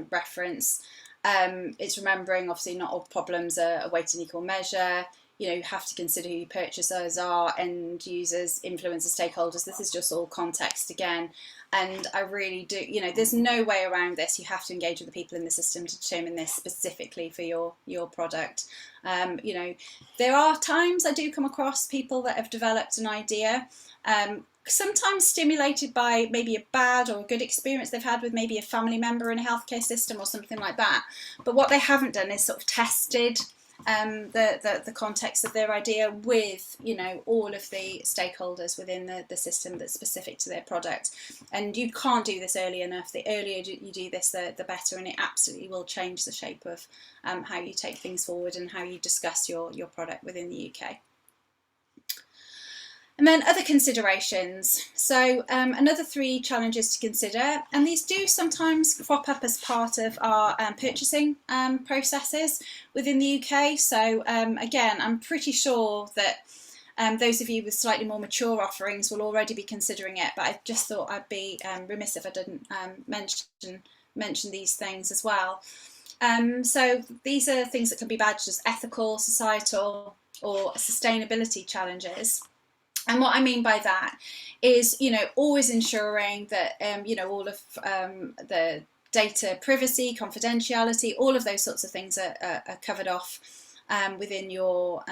reference, it's remembering obviously not all problems are a weighted and equal measure. You have to consider who your purchasers are, end users, influencers, stakeholders. This is just all context again. And I really do, there's no way around this. You have to engage with the people in the system to determine this specifically for your product. There are times I do come across people that have developed an idea, sometimes stimulated by maybe a bad or a good experience they've had with maybe a family member in a healthcare system or something like that. But what they haven't done is sort of tested the context of their idea with all of the stakeholders within the system that's specific to their product. And you can't do this early enough. The earlier you do this, the better, and it absolutely will change the shape of how you take things forward and how you discuss your product within the UK. And then other considerations. So another 3 challenges to consider, and these do sometimes crop up as part of our purchasing processes within the UK. So again, I'm pretty sure that those of you with slightly more mature offerings will already be considering it, but I just thought I'd be remiss if I didn't mention these things as well. So these are things that can be badged as ethical, societal, or sustainability challenges. And what I mean by that is, always ensuring that, all of the data privacy, confidentiality, all of those sorts of things are covered off within your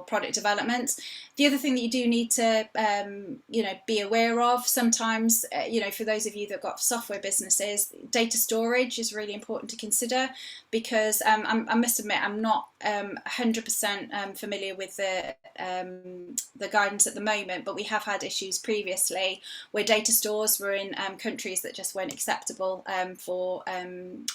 product development. The other thing that you do need to, be aware of sometimes, for those of you that have got software businesses, data storage is really important to consider, because I must admit I'm not 100% familiar with the guidance at the moment, but we have had issues previously where data stores were in countries that just weren't acceptable for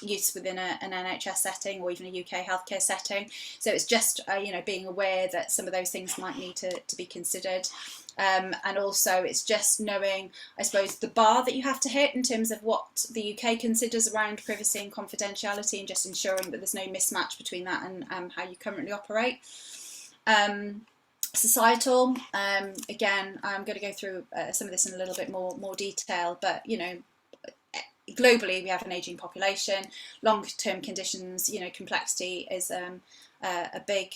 use within an NHS setting or even a UK healthcare setting. So it's just being aware that some of those things might need to be considered. And also it's just knowing, I suppose, the bar that you have to hit in terms of what the UK considers around privacy and confidentiality, and just ensuring that there's no mismatch between that and how you currently operate. Societal, again, I'm going to go through some of this in a little bit more detail, but globally we have an ageing population, long-term conditions, complexity is a big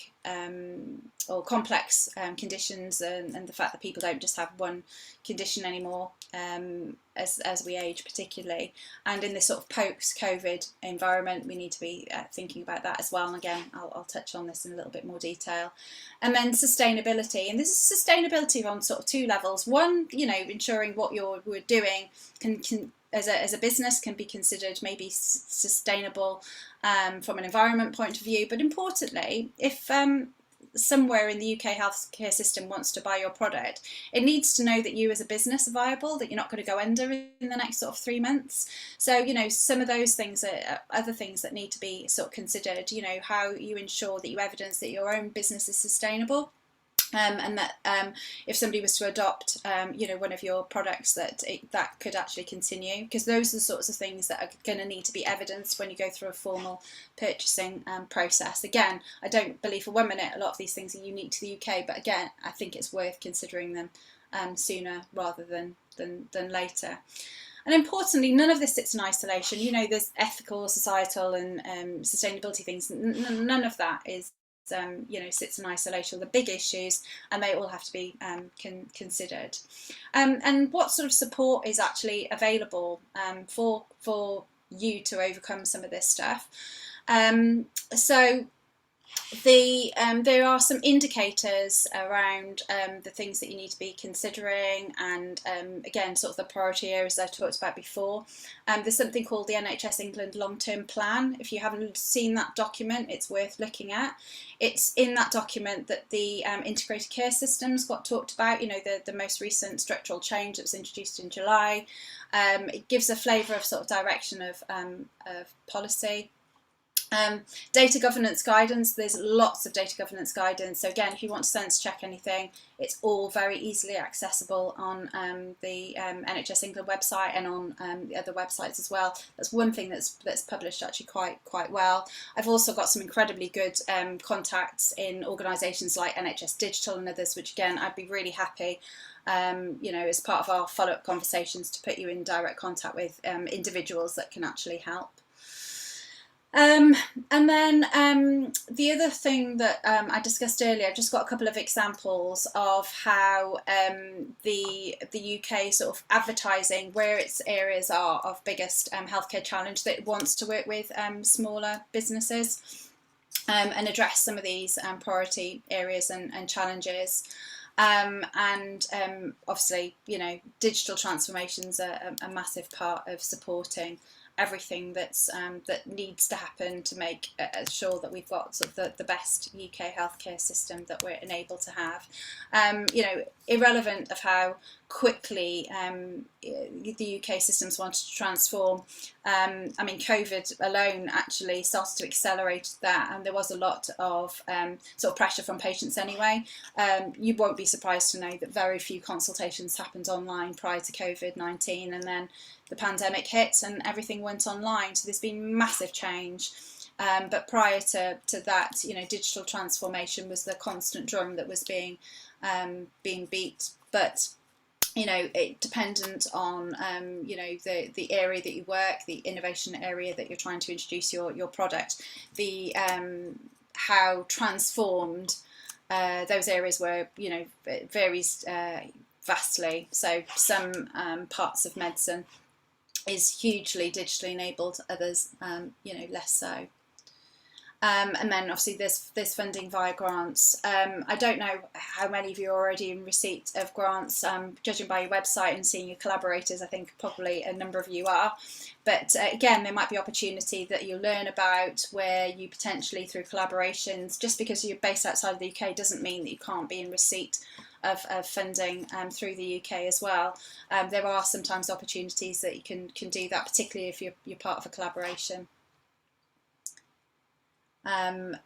or complex conditions, and the fact that people don't just have one condition anymore as we age particularly. And in this sort of post-COVID environment, we need to be thinking about that as well. And again, I'll touch on this in a little bit more detail. And then sustainability, and this is sustainability on sort of 2 levels. One, ensuring what we're doing can as a business can be considered maybe sustainable from an environment point of view, but importantly, if somewhere in the UK healthcare system wants to buy your product, it needs to know that you as a business are viable, that you're not going to go under in the next sort of 3 months. So some of those things are other things that need to be sort of considered, how you ensure that you evidence that your own business is sustainable. And that if somebody was to adopt, one of your products, that could actually continue, because those are the sorts of things that are going to need to be evidenced when you go through a formal purchasing process. Again, I don't believe for 1 minute a lot of these things are unique to the UK, but again, I think it's worth considering them sooner rather than later. And importantly, none of this sits in isolation. There's ethical, societal, and sustainability things. None of that is sits in isolation. The big issues, and they all have to be considered. And what sort of support is actually available for you to overcome some of this stuff? So There are some indicators around the things that you need to be considering, and again, sort of the priority areas I talked about before. There's something called the NHS England Long-Term Plan. If you haven't seen that document, it's worth looking at. It's in that document that the integrated care systems got talked about, you know, the most recent structural change that was introduced in July. It gives a flavour of sort of direction of policy. Data governance guidance, there's lots of data governance guidance. So again, if you want to sense check anything, it's all very easily accessible on the NHS England website and on the other websites as well. That's one thing that's published actually quite well. I've also got some incredibly good contacts in organisations like NHS Digital and others, which again, I'd be really happy you know, as part of our follow-up conversations to put you in direct contact with individuals that can actually help. And then the other thing that I discussed earlier, I've just got a couple of examples of how the UK sort of advertising where its areas are of biggest healthcare challenge that it wants to work with smaller businesses and address some of these priority areas and challenges. Obviously, you know, digital transformations are a massive part of supporting everything that's that needs to happen to make sure that we've got sort of the best UK healthcare system that we're enabled to have. You know, irrelevant of how quickly the UK systems wanted to transform. I mean, COVID alone actually started to accelerate that, and there was a lot of sort of pressure from patients anyway. You won't be surprised to know that very few consultations happened online prior to COVID-19, and then the pandemic hit and everything went online. So there's been massive change. But prior to that, you know, digital transformation was the constant drum that was being beat. But you know, it dependent on you know, the area that you work, the innovation area that you're trying to introduce your product, the how transformed those areas were, you know, it varies vastly. So some parts of medicine is hugely digitally enabled, others you know, less so. And then obviously there's funding via grants. I don't know how many of you are already in receipt of grants. Judging by your website and seeing your collaborators, I think probably a number of you are. But again, there might be opportunity that you'll learn about where you potentially, through collaborations, just because you're based outside of the UK doesn't mean that you can't be in receipt of funding through the UK as well. There are sometimes opportunities that you can do that, particularly if you're part of a collaboration. And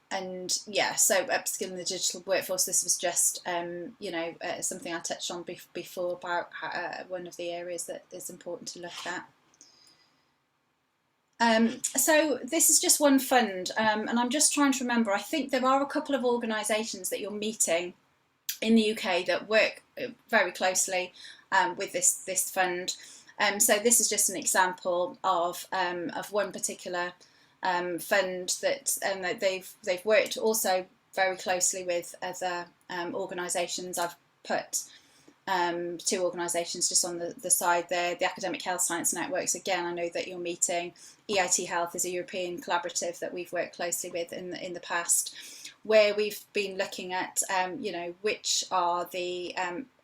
yeah, so upskilling the digital workforce, this was just you know, something I touched on before about one of the areas that is important to look at. So this is just one fund, and I'm just trying to remember, I think there are a couple of organisations that you're meeting in the UK that work very closely with this fund. So this is just an example of one particular fund that they've worked also very closely with other organisations. I've put two organisations just on the side there. The Academic Health Science Networks, again, I know that you're meeting. EIT Health is a European collaborative that we've worked closely with in the past, where we've been looking at you know, which are the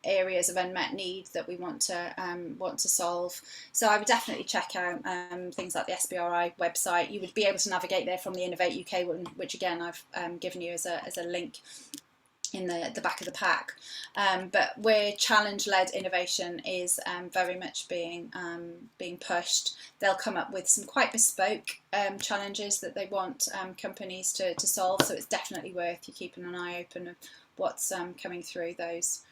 areas of unmet need that we want to solve. So I would definitely check out things like the SBRI website. You would be able to navigate there from the Innovate UK one, which again I've given you as a link in the back of the pack. But where challenge-led innovation is very much being pushed, they'll come up with some quite bespoke challenges that they want companies to solve. So it's definitely worth you keeping an eye open of what's coming through those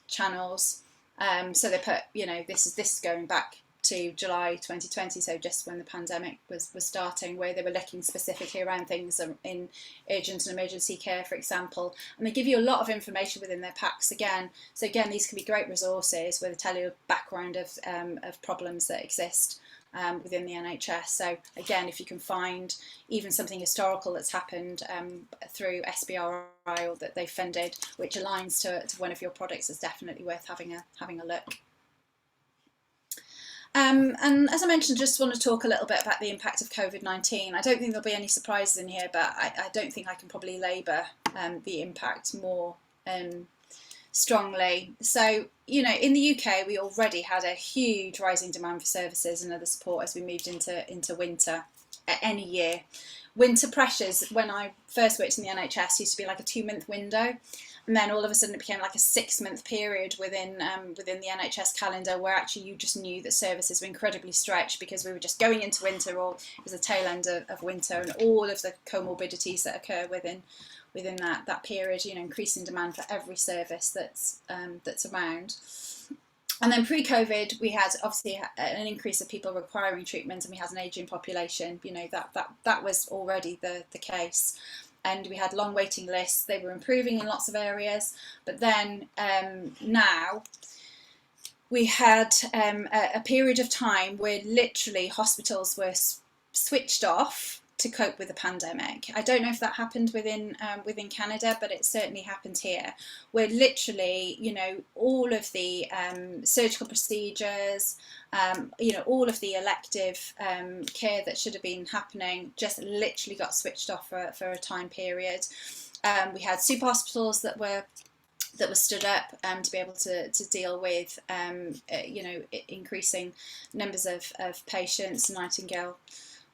channels. So they put, you know, this is going back to July 2020, so just when the pandemic was starting, where they were looking specifically around things in urgent and emergency care, for example, and they give you a lot of information within their packs again. So again, these can be great resources where they tell you a background of problems that exist within the NHS. So again, if you can find even something historical that's happened through SBRI or that they funded, which aligns to one of your products, is definitely worth having a look. And as I mentioned, just want to talk a little bit about the impact of COVID-19. I don't think there'll be any surprises in here, but I don't think I can probably labour the impact more strongly. So, you know, in the UK, we already had a huge rising demand for services and other support as we moved into winter any year. Winter pressures, when I first worked in the NHS, used to be like a 2-month window. And then all of a sudden it became like a 6-month period within the NHS calendar, where actually you just knew that services were incredibly stretched because we were just going into winter, or it was the tail end of winter, and all of the comorbidities that occur within that period, you know, increasing demand for every service that's around. And then pre-COVID, we had obviously an increase of people requiring treatment, and we had an ageing population. You know, that was already the case. And we had long waiting lists. They were improving in lots of areas. But then now we had a period of time where literally hospitals were switched off to cope with the pandemic. I don't know if that happened within Canada, but it certainly happened here, where literally, you know, all of the surgical procedures, you know, all of the elective care that should have been happening just literally got switched off for a time period. We had super hospitals that were stood up to be able to deal with you know, increasing numbers of patients, Nightingale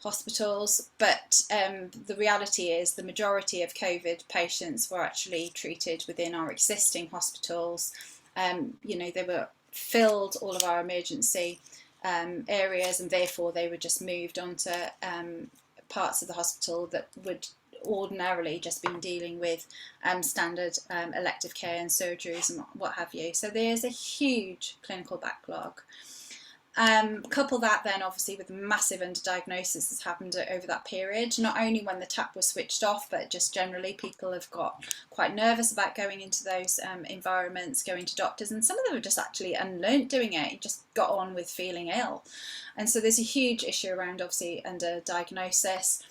hospitals. But the reality is the majority of COVID patients were actually treated within our existing hospitals. You know, they were filled all of our emergency areas, and therefore they were just moved onto parts of the hospital that would ordinarily just been dealing with standard elective care and surgeries and what have you. So there's a huge clinical backlog. Couple that then obviously with massive underdiagnosis that's happened over that period, not only when the tap was switched off, but just generally people have got quite nervous about going into those environments, going to doctors, and some of them have just actually unlearned doing it, just got on with feeling ill. And so there's a huge issue around obviously underdiagnosis.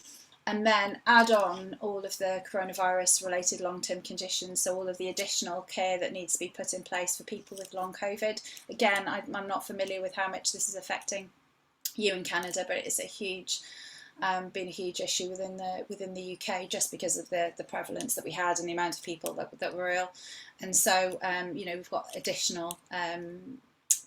And then add on all of the coronavirus related long-term conditions, so all of the additional care that needs to be put in place for people with long COVID. Again, I'm not familiar with how much this is affecting you in Canada, but it's a huge, been a huge issue within the UK, just because of the prevalence that we had and the amount of people that were ill. And so, you know, we've got additional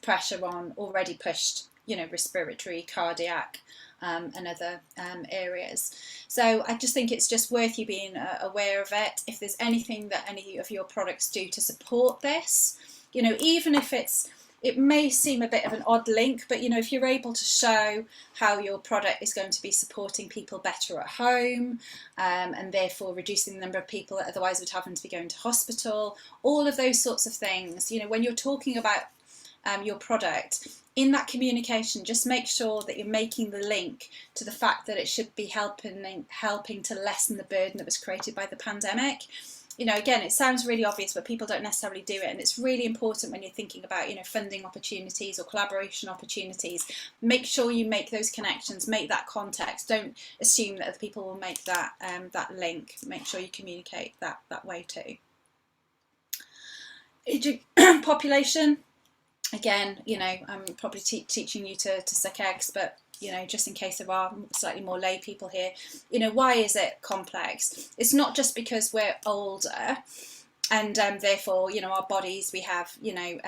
pressure on already pushed, you know, respiratory, cardiac, and other areas. So I just think it's just worth you being aware of it. If there's anything that any of your products do to support this, you know, even if it may seem a bit of an odd link, but you know, if you're able to show how your product is going to be supporting people better at home, and therefore reducing the number of people that otherwise would happen to be going to hospital, all of those sorts of things, you know, when you're talking about your product, in that communication, just make sure that you're making the link to the fact that it should be helping to lessen the burden that was created by the pandemic. You know, again, it sounds really obvious, but people don't necessarily do it, and it's really important when you're thinking about, you know, funding opportunities or collaboration opportunities. Make sure you make those connections, make that context. Don't assume that other people will make that link. Make sure you communicate that way too. Population. Again, you know, I'm probably teaching you to suck eggs, but, you know, just in case there are slightly more lay people here, you know, why is it complex? It's not just because we're older and therefore, you know, our bodies, we have, you know,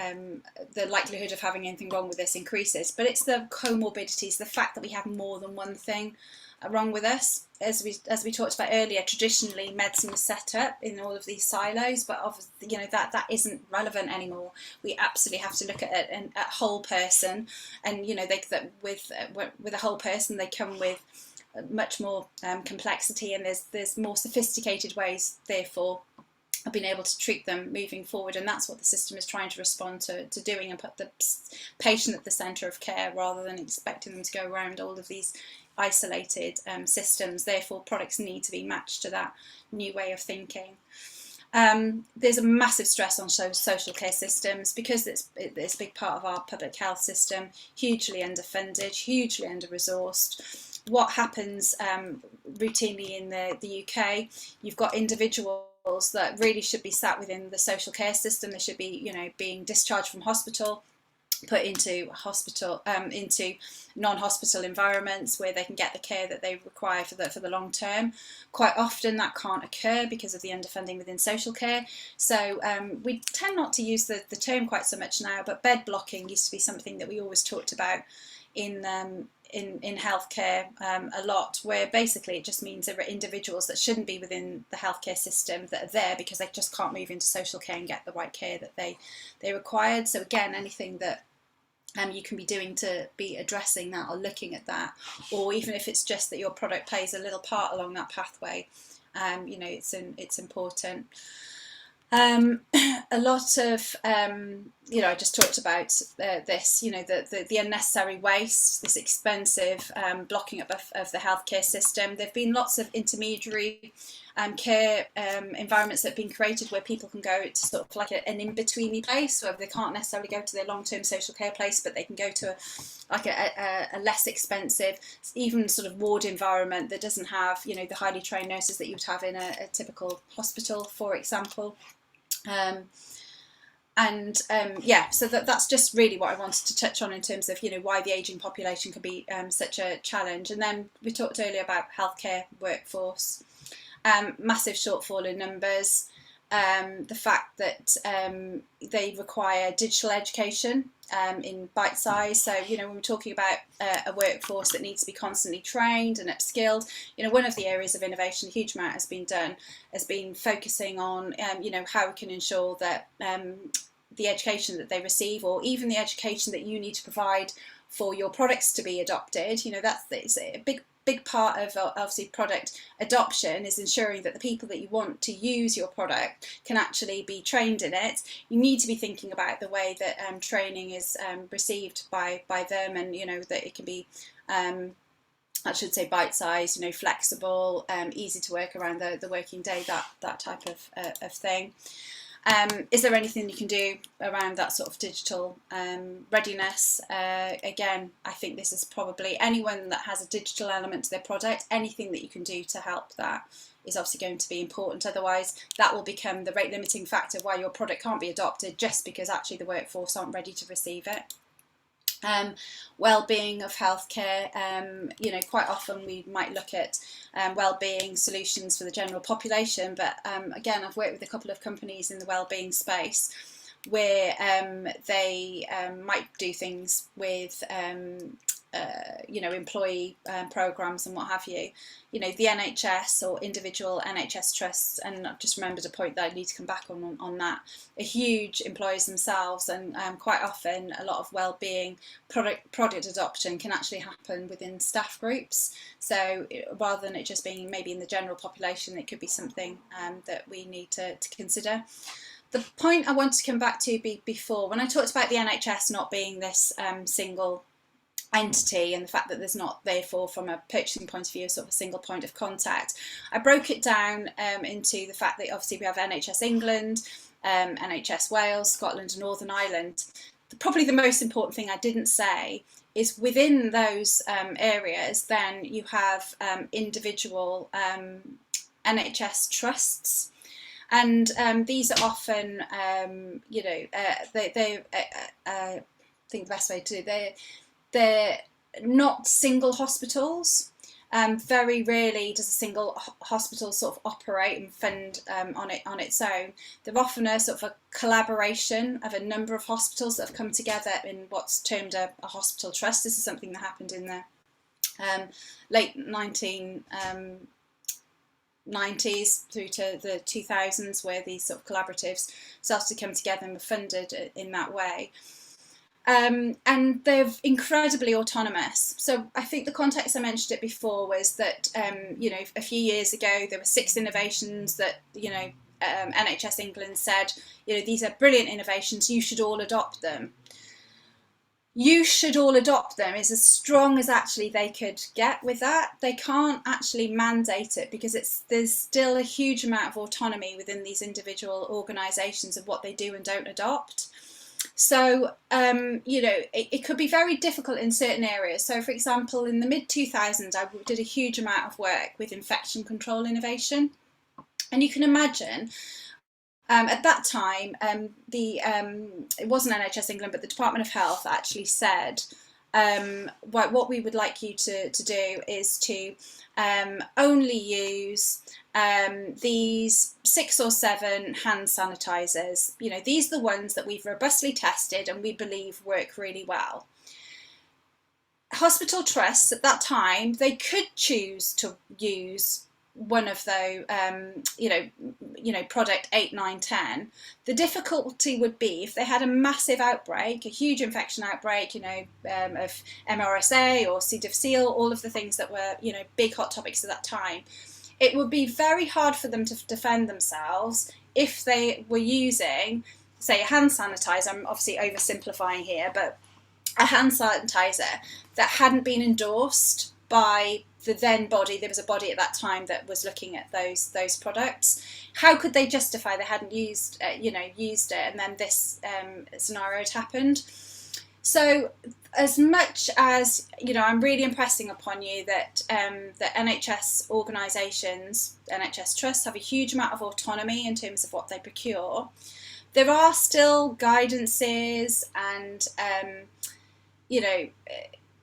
the likelihood of having anything wrong with this increases, but it's the comorbidities, the fact that we have more than one thing wrong with us. As we talked about earlier, traditionally medicine was set up in all of these silos, but obviously, you know, that isn't relevant anymore. We absolutely have to look at it and at whole person, and you know, with a whole person they come with much more complexity, and there's more sophisticated ways therefore of being able to treat them moving forward, and that's what the system is trying to respond to doing, and put the patient at the centre of care rather than expecting them to go around all of these isolated systems. Therefore, products need to be matched to that new way of thinking. There's a massive stress on social care systems because it's a big part of our public health system, hugely underfunded, hugely under-resourced. What happens routinely in the UK, you've got individuals that really should be sat within the social care system. They should be, you know, being discharged from hospital, put into into non-hospital environments where they can get the care that they require for the long term. Quite often that can't occur because of the underfunding within social care. So we tend not to use the term quite so much now, but bed blocking used to be something that we always talked about in healthcare a lot, where basically it just means there are individuals that shouldn't be within the healthcare system that are there because they just can't move into social care and get the right care that they required. So again, anything that you can be doing to be addressing that or looking at that, or even if it's just that your product plays a little part along that pathway, you know, it's important. A lot of, you know, I just talked about this, you know, the unnecessary waste, this expensive blocking up of the healthcare system. There have been lots of intermediary care environments that have been created where people can go to sort of like an in-betweeny place, where they can't necessarily go to their long-term social care place, but they can go to a less expensive, even sort of ward environment that doesn't have, you know, the highly trained nurses that you would have in a typical hospital, for example. Yeah, so that's just really what I wanted to touch on in terms of, you know, why the ageing population can be such a challenge. And then we talked earlier about healthcare workforce, massive shortfall in numbers, the fact that they require digital education in bite size. So, you know, when we're talking about a workforce that needs to be constantly trained and upskilled, you know, one of the areas of innovation, a huge amount has been done, has been focusing on, you know, how we can ensure that the education that they receive, or even the education that you need to provide for your products to be adopted, you know, it's a big part of obviously product adoption is ensuring that the people that you want to use your product can actually be trained in it. You need to be thinking about the way that training is received by them, and you know that it can be I should say bite-sized, you know, flexible, easy to work around the working day, that type of thing. Is there anything you can do around that sort of digital readiness? Again, I think this is probably anyone that has a digital element to their product, anything that you can do to help that is obviously going to be important. Otherwise, that will become the rate limiting factor why your product can't be adopted, just because actually the workforce aren't ready to receive it. Well-being of healthcare, you know, quite often we might look at well-being solutions for the general population, but again, I've worked with a couple of companies in the well-being space where they might do things with you know, employee programs and what have you. You know, the NHS or individual NHS trusts, and I've just remembered a point that I need to come back on that, are huge employers themselves, and quite often a lot of well-being product adoption can actually happen within staff groups. So rather than it just being maybe in the general population, it could be something that we need to consider. The point I wanted to come back to before, when I talked about the NHS not being this single entity, and the fact that there's not, therefore, from a purchasing point of view, sort of a single point of contact, I broke it down into the fact that obviously we have NHS England, NHS Wales, Scotland and Northern Ireland. Probably the most important thing I didn't say is within those areas, then you have individual NHS trusts. And these are often, you know, I think the best way to do they're not single hospitals. Very rarely does a single hospital sort of operate and fund on its own. They're often a sort of a collaboration of a number of hospitals that have come together in what's termed a hospital trust. This is something that happened in the late 1990s through to the 2000s, where these sort of collaboratives started to come together and were funded in that way. And they're incredibly autonomous. So I think the context I mentioned it before was that, you know, a few years ago, there were 6 innovations that, you know, NHS England said, you know, these are brilliant innovations, you should all adopt them. You should all adopt them is as strong as actually they could get with that. They can't actually mandate it because there's still a huge amount of autonomy within these individual organisations of what they do and don't adopt. So, you know, it could be very difficult in certain areas. So, for example, in the mid-2000s, I did a huge amount of work with infection control innovation. And you can imagine At that time, it wasn't NHS England, but the Department of Health actually said, what we would like you to do is to only use these 6 or 7 hand sanitizers. You know, these are the ones that we've robustly tested and we believe work really well. Hospital trusts at that time, they could choose to use one of those, product 8, 9, 10. The difficulty would be if they had a massive outbreak, a huge infection outbreak, of MRSA or C. difficile, all of the things that were, big hot topics at that time. It would be very hard for them to defend themselves if they were using, say, a hand sanitizer. I'm obviously oversimplifying here, but a hand sanitizer that hadn't been endorsed by the then body. There was a body at that time that was looking at those products. How could they justify they hadn't used it, and then this scenario had happened? So as much as, I'm really impressing upon you that that NHS organisations, NHS trusts have a huge amount of autonomy in terms of what they procure, there are still guidances and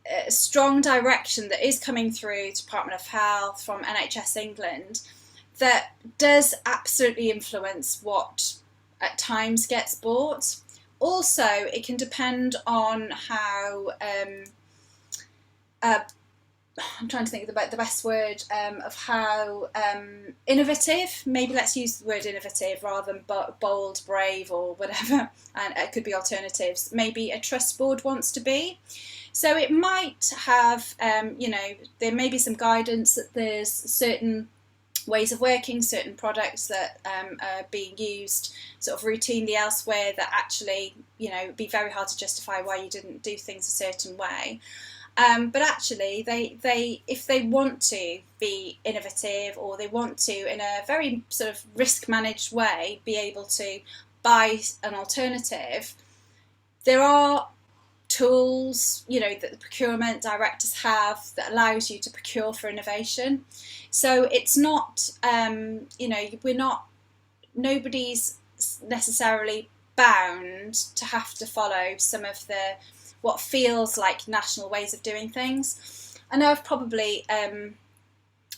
a strong direction that is coming through Department of Health from NHS England that does absolutely influence what at times gets bought. Also, it can depend on how I'm trying to think of the best word of how innovative, maybe let's use the word innovative rather than bold, brave or whatever, and it could be alternatives, maybe a trust board wants to be. So it might have, there may be some guidance that there's certain ways of working, certain products that are being used sort of routinely elsewhere that actually, it'd be very hard to justify why you didn't do things a certain way. But actually, they if they want to be innovative, or they want to, in a very sort of risk managed way, be able to buy an alternative, there are tools, that the procurement directors have that allows you to procure for innovation. So it's not, nobody's necessarily bound to have to follow some of the what feels like national ways of doing things. I know I've probably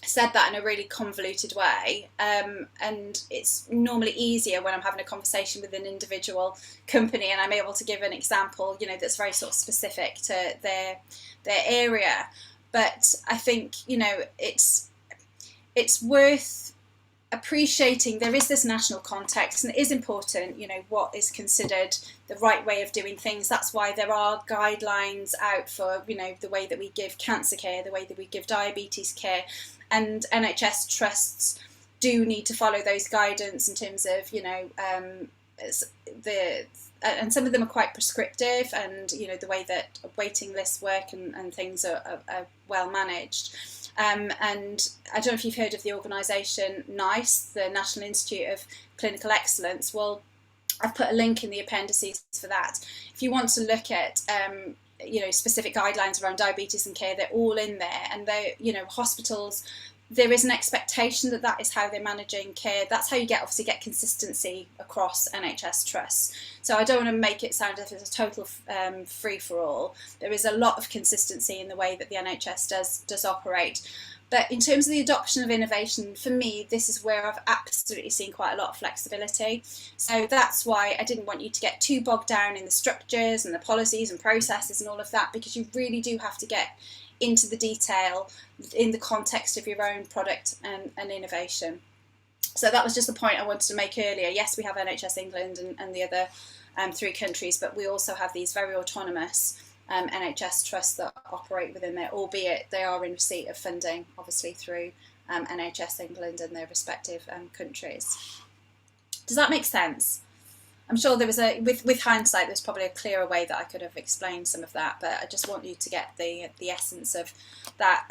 said that in a really convoluted way, and it's normally easier when I'm having a conversation with an individual company and I'm able to give an example, that's very sort of specific to their area. But I think, it's worth appreciating there is this national context, and it is important, what is considered the right way of doing things. That's why there are guidelines out for, the way that we give cancer care, the way that we give diabetes care, and NHS trusts do need to follow those guidance in terms of, and some of them are quite prescriptive, and, the way that waiting lists work and things are well managed. And I don't know if you've heard of the organisation NICE, the National Institute of Clinical Excellence. Well, I've put a link in the appendices for that. If you want to look at, specific guidelines around diabetes and care, they're all in there. And they, hospitals, there is an expectation that is how they're managing care. That's how you obviously get consistency across NHS trusts. So I don't want to make it sound as if it's a total free-for-all. There is a lot of consistency in the way that the NHS does operate. But in terms of the adoption of innovation, for me, this is where I've absolutely seen quite a lot of flexibility. So that's why I didn't want you to get too bogged down in the structures and the policies and processes and all of that, because you really do have to get into the detail in the context of your own product and innovation. So that was just the point I wanted to make earlier. Yes, we have NHS England and the other 3 countries, but we also have these very autonomous NHS trusts that operate within there, albeit they are in receipt of funding, obviously, through NHS England and their respective countries. Does that make sense? I'm sure there was with hindsight, there's probably a clearer way that I could have explained some of that, but I just want you to get the essence of that.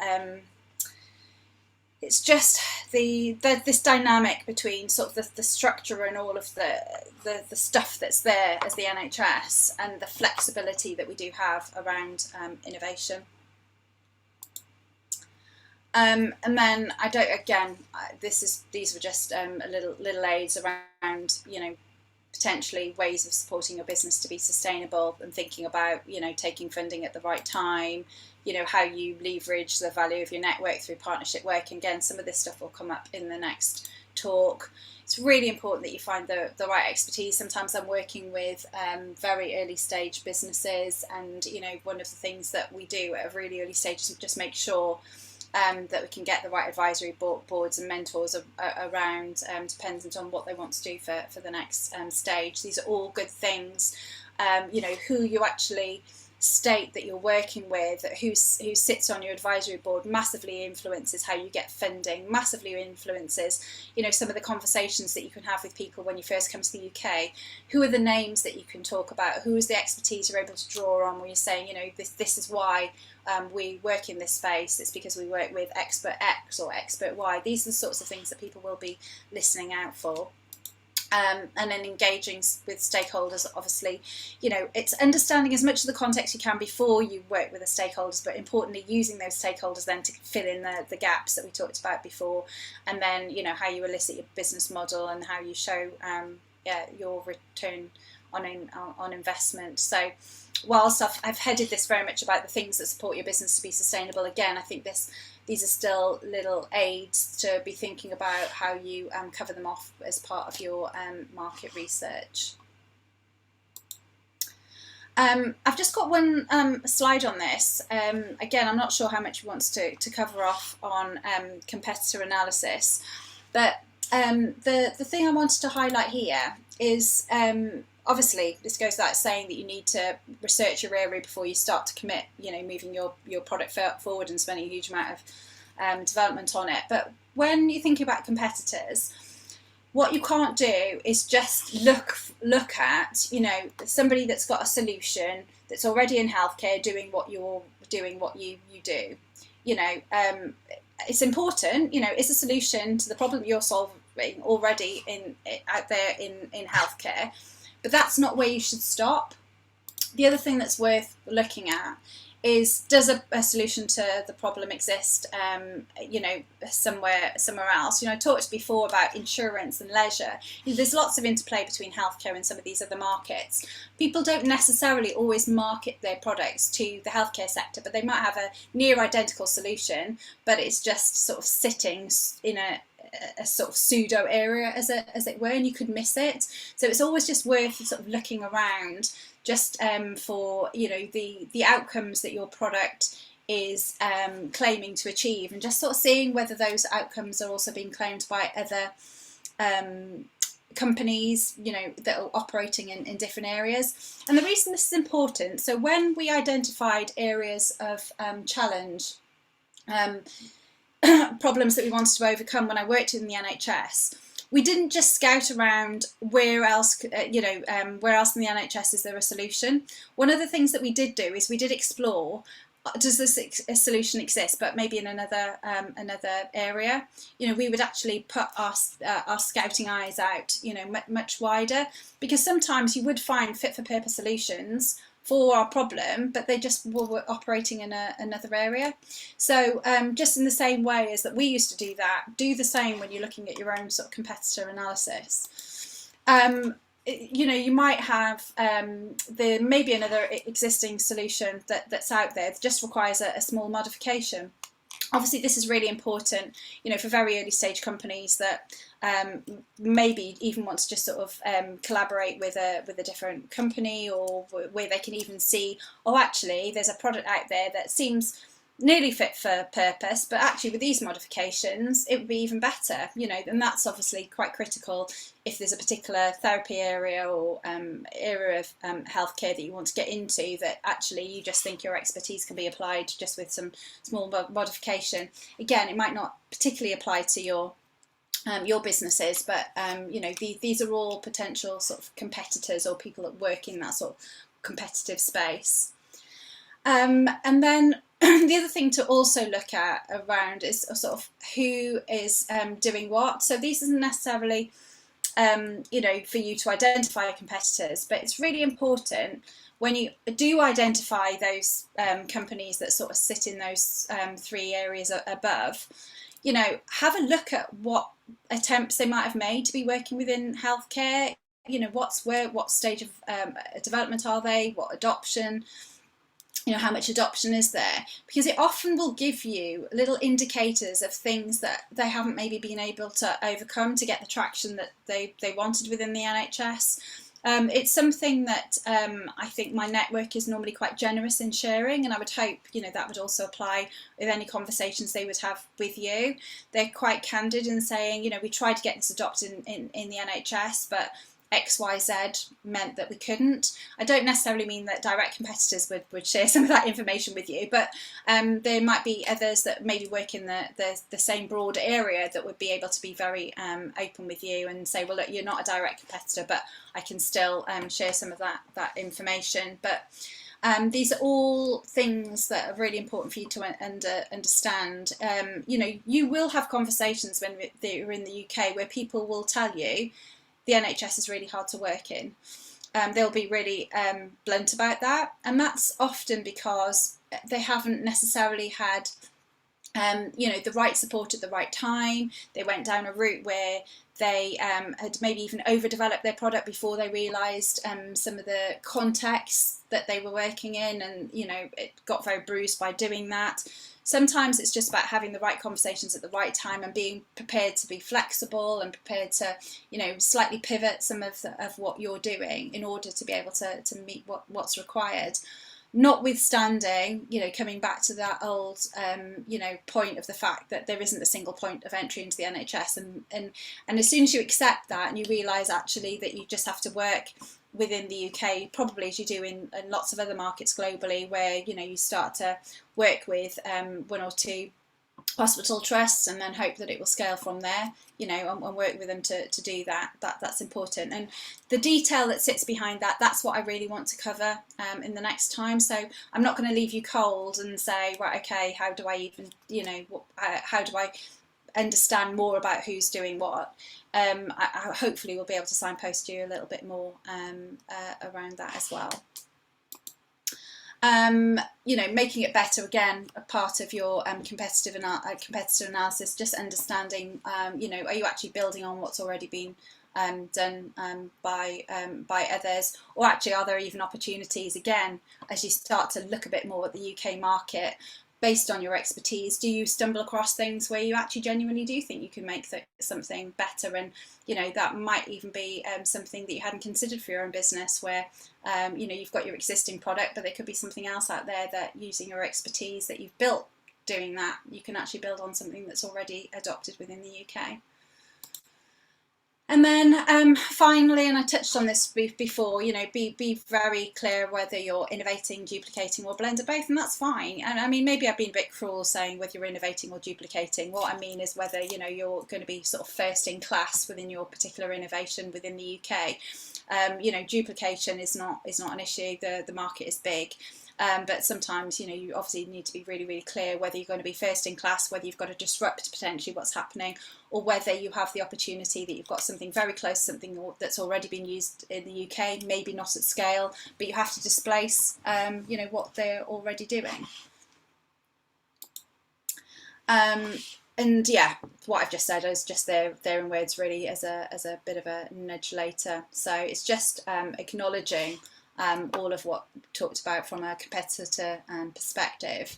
It's just this dynamic between sort of the structure and all of the stuff that's there as the NHS, and the flexibility that we do have around innovation. And then these were just a little aids around, you know, potentially ways of supporting your business to be sustainable, and thinking about, you know, taking funding at the right time, you know, how you leverage the value of your network through partnership work. And again, some of this stuff will come up in the next talk. It's really important that you find the right expertise. Sometimes I'm working with very early stage businesses, and, you know, one of the things that we do at a really early stage is just make sure that we can get the right advisory boards and mentors around, dependent on what they want to do for the next stage. These are all good things. You know, who you actually state that you're working with, who sits on your advisory board, massively influences how you get funding, massively influences, you know, some of the conversations that you can have with people when you first come to the UK. Who are the names that you can talk about? Who is the expertise you're able to draw on, where you're saying, you know, this is why we work in this space. It's because we work with expert X or expert Y. These are the sorts of things that people will be listening out for. And then engaging with stakeholders, obviously, you know, it's understanding as much of the context you can before you work with the stakeholders, but importantly using those stakeholders then to fill in the gaps that we talked about before. And then, you know, how you elicit your business model and how you show your return on investment. So whilst I've headed this very much about the things that support your business to be sustainable, again, I think these are still little aids to be thinking about how you cover them off as part of your market research. I've just got one slide on this. Again, I'm not sure how much we want to cover off on competitor analysis, but the thing I wanted to highlight here is obviously this goes without saying that you need to research your area before you start to commit, you know, moving your product forward and spending a huge amount of development on it. But when you think about competitors, what you can't do is just look at, you know, somebody that's got a solution that's already in healthcare doing what you're doing, what you do. You know, it's important, you know, is a solution to the problem you're solving already out there in healthcare. But that's not where you should stop. The other thing that's worth looking at is, does a solution to the problem exist, you know, somewhere else? You know, I talked before about insurance and leisure. You know, there's lots of interplay between healthcare and some of these other markets. People don't necessarily always market their products to the healthcare sector, but they might have a near identical solution, but it's just sort of sitting in a sort of pseudo area, as it were, and you could miss it. So it's always just worth sort of looking around just for, you know, the outcomes that your product is claiming to achieve, and just sort of seeing whether those outcomes are also being claimed by other companies, you know, that are operating in different areas. And the reason this is important, so when we identified areas of challenge, problems that we wanted to overcome when I worked in the NHS, we didn't just scout around where else, where else in the NHS is there a solution. One of the things that we did do is we did explore, does this solution exist, but maybe in another area. You know, we would actually put our scouting eyes out, you know, much wider, because sometimes you would find fit for purpose solutions for our problem, but they just were operating in another area. So just in the same way as that we used to do that, do the same when you're looking at your own sort of competitor analysis. You know, you might have maybe another existing solution that's out there that just requires a small modification. Obviously, this is really important, you know, for very early stage companies that maybe even want to just sort of collaborate with a different company, or where they can even see, oh, actually, there's a product out there that seems nearly fit for purpose, but actually with these modifications, it would be even better, you know, and that's obviously quite critical if there's a particular therapy area or area of healthcare that you want to get into, that actually you just think your expertise can be applied just with some small modification. Again, it might not particularly apply to your businesses, but you know, these are all potential sort of competitors or people that work in that sort of competitive space. And then the other thing to also look at around is sort of who is doing what. So these isn't necessarily, you know, for you to identify competitors, but it's really important when you do identify those companies that sort of sit in those 3 areas above, you know, have a look at what attempts they might have made to be working within healthcare. You know, what stage of development are they? What adoption? You know, how much adoption is there? Because it often will give you little indicators of things that they haven't maybe been able to overcome to get the traction that they wanted within the NHS. It's something that I think my network is normally quite generous in sharing, and I would hope, you know, that would also apply with any conversations they would have with you. They're quite candid in saying, you know, we tried to get this adopted in the NHS, but XYZ meant that we couldn't. I don't necessarily mean that direct competitors would share some of that information with you, but there might be others that maybe work in the same broad area that would be able to be very open with you and say, well, look, you're not a direct competitor, but I can still share some of that information. But these are all things that are really important for you to understand. You know, you will have conversations when you're in the UK where people will tell you the NHS is really hard to work in. They'll be really blunt about that, and that's often because they haven't necessarily had you know, the right support at the right time. They went down a route where they had maybe even overdeveloped their product before they realised some of the contexts that they were working in, and you know, it got very bruised by doing that. Sometimes it's just about having the right conversations at the right time and being prepared to be flexible and prepared to, you know, slightly pivot some of what you're doing in order to be able to meet what's required. Notwithstanding, you know, coming back to that old, you know, point of the fact that there isn't a single point of entry into the NHS, and as soon as you accept that and you realise actually that you just have to work within the UK, probably as you do in lots of other markets globally, where, you know, you start to work with 1 or 2 hospital trusts and then hope that it will scale from there, you know, and work with them to do that's important. And the detail that sits behind that's what I really want to cover in the next time. So I'm not going to leave you cold and say, right, okay, how do I even, you know, how do I understand more about who's doing what? I hopefully will be able to signpost you a little bit more around that as well. You know, making it better, again, a part of your competitor analysis, just understanding, you know, are you actually building on what's already been done by others, or actually are there even opportunities, again, as you start to look a bit more at the UK market, based on your expertise, do you stumble across things where you actually genuinely do think you can make something better? And, you know, that might even be something that you hadn't considered for your own business, where, you know, you've got your existing product, but there could be something else out there that, using your expertise that you've built doing that, you can actually build on something that's already adopted within the UK. And then finally, and I touched on this before, you know, be very clear whether you're innovating, duplicating, or blend of both, and that's fine. And I mean, maybe I've been a bit cruel saying whether you're innovating or duplicating. What I mean is whether, you know, you're going to be sort of first in class within your particular innovation within the UK. You know, duplication is not an issue. The market is big. But sometimes, you know, you obviously need to be really, really clear whether you're going to be first in class, whether you've got to disrupt potentially what's happening, or whether you have the opportunity that you've got something very close, something that's already been used in the UK, maybe not at scale, but you have to displace, you know, what they're already doing. And yeah, what I've just said is just there in words, really, as a bit of a nudge later. So it's just acknowledging all of what we talked about from a competitor perspective,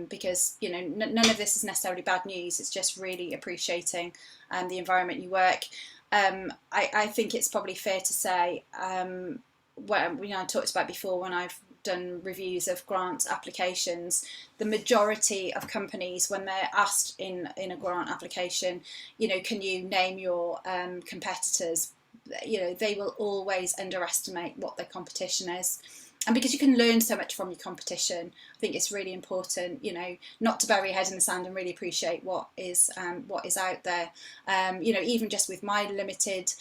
because, you know, none of this is necessarily bad news. It's just really appreciating the environment you work. I think it's probably fair to say, what, you know, I talked about before when I've done reviews of grant applications, the majority of companies, when they're asked in a grant application, you know, can you name your competitors, you know, they will always underestimate what their competition is. And because you can learn so much from your competition, I think it's really important, you know, not to bury your head in the sand and really appreciate what is out there. You know, even just with my limited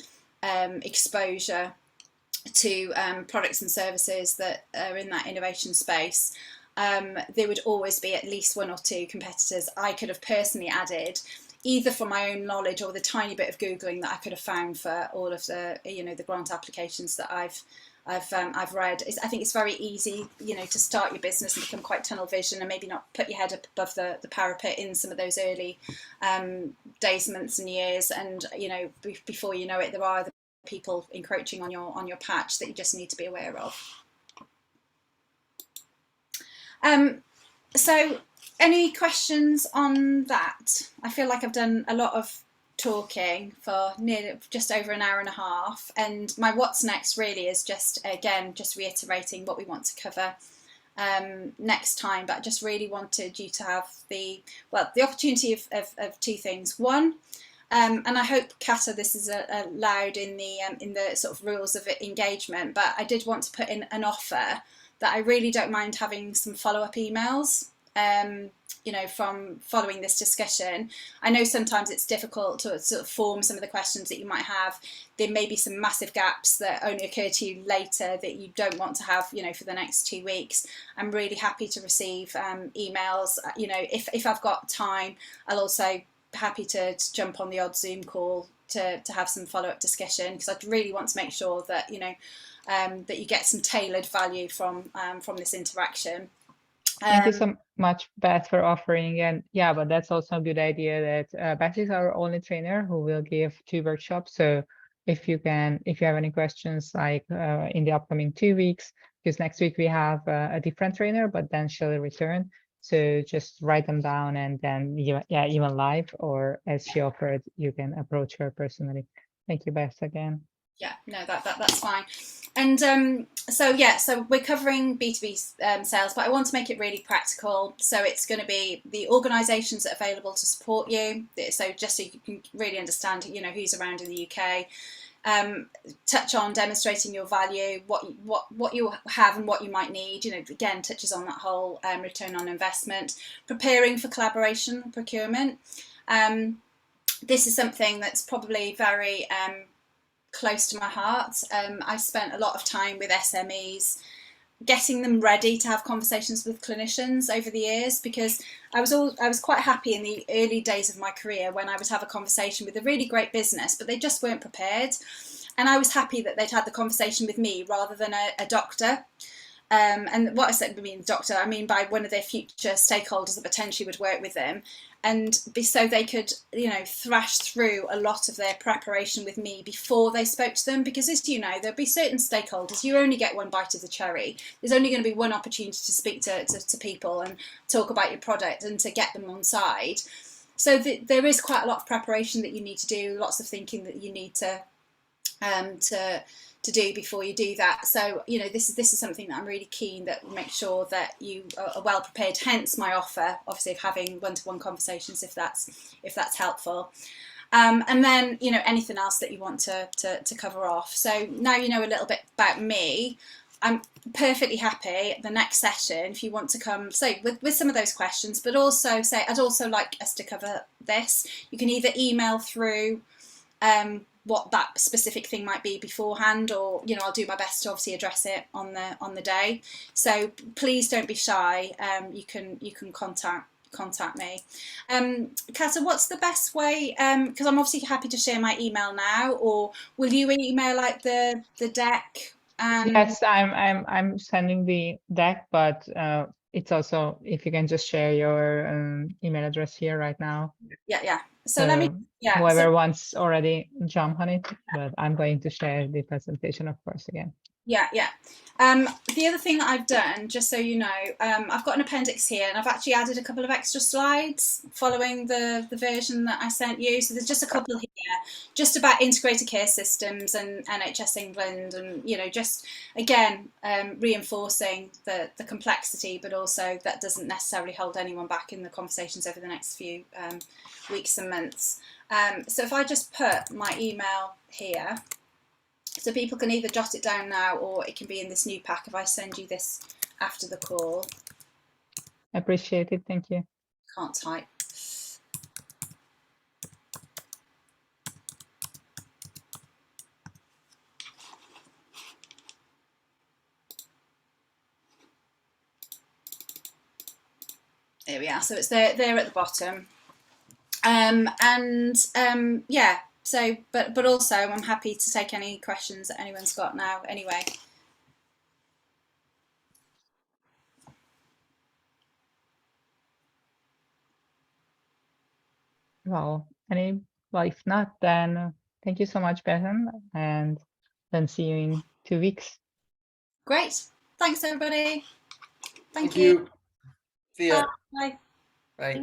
exposure to products and services that are in that innovation space, there would always be at least 1 or 2 competitors I could have personally added, either from my own knowledge or the tiny bit of Googling that I could have found for all of the, you know, the grant applications that I've I've read. I think it's very easy, you know, to start your business and become quite tunnel vision and maybe not put your head up above the parapet in some of those early days, months, and years. And you know, before you know it, there are other people encroaching on your patch that you just need to be aware of. So, any questions on that? I feel like I've done a lot of talking for nearly just over an hour and a half, and my what's next really is just reiterating what we want to cover next time. But I just really wanted you to have the opportunity of two things. One, and I hope, Kata, this is allowed in the sort of rules of engagement, but I did want to put in an offer that I really don't mind having some follow-up emails, you know, from following this discussion. I know sometimes it's difficult to sort of form some of the questions that you might have. There may be some massive gaps that only occur to you later that you don't want to have, you know, for the next 2 weeks. I'm really happy to receive emails. You know, if I've got time, I'll also happy to jump on the odd Zoom call to have some follow-up discussion, because I really want to make sure that, you know, that you get some tailored value from this interaction. Thank you so much, Beth, for offering. And yeah, but that's also a good idea that Beth is our only trainer who will give 2 workshops. So if you have any questions, like in the upcoming 2 weeks, because next week we have a different trainer, but then she'll return. So just write them down, and then even live, or as she offered, you can approach her personally. Thank you, Beth, again. Yeah, no, that's fine. And so we're covering B2B sales, but I want to make it really practical. So it's going to be the organisations that are available to support you. So just so you can really understand, you know, who's around in the UK. Touch on demonstrating your value, what you have and what you might need. You know, again, touches on that whole return on investment. Preparing for collaboration, procurement. This is something that's probably very close to my heart. I spent a lot of time with SMEs, getting them ready to have conversations with clinicians over the years, because I was quite happy in the early days of my career when I would have a conversation with a really great business, but they just weren't prepared. And I was happy that they'd had the conversation with me rather than a doctor. And what I said, I mean doctor, I mean by one of their future stakeholders that potentially would work with them, and so they could, you know, thrash through a lot of their preparation with me before they spoke to them. Because as you know, there'll be certain stakeholders, you only get one bite of the cherry. There's only going to be one opportunity to speak to people and talk about your product and to get them on side. So there is quite a lot of preparation that you need to do, lots of thinking that you need to do before you do that. So, you know, this is something that I'm really keen that make sure that you are well prepared. Hence my offer, obviously, of having one-to-one conversations if that's helpful. And then, you know, anything else that you want to cover off. So now you know a little bit about me. I'm perfectly happy the next session if you want to come, say, with some of those questions, but also say, I'd also like us to cover this. You can either email through what that specific thing might be beforehand, or, you know, I'll do my best to obviously address it on the day. So please don't be shy. You can contact me. Kata, what's the best way? Because I'm obviously happy to share my email now, or will you email like the deck? Yes, I'm sending the deck, but it's also, if you can just share your email address here right now. Yeah. So let me, whoever wants already jump on it, but I'm going to share the presentation, of course, again. Yeah. The other thing that I've done, just so you know, I've got an appendix here, and I've actually added a couple of extra slides following the version that I sent you. So there's just a couple here, just about integrated care systems and NHS England, and, you know, just again reinforcing the complexity, but also that doesn't necessarily hold anyone back in the conversations over the next few weeks and months. So if I just put my email here, so people can either jot it down now, or it can be in this new pack if I send you this after the call. Appreciate it. Thank you. Can't type. There we are. So it's there at the bottom. Yeah. So, but also I'm happy to take any questions that anyone's got now anyway. Well, if not, then thank you so much, Bethan, and then see you in 2 weeks. Great. Thanks, everybody. Thank you. See ya. Bye. Bye.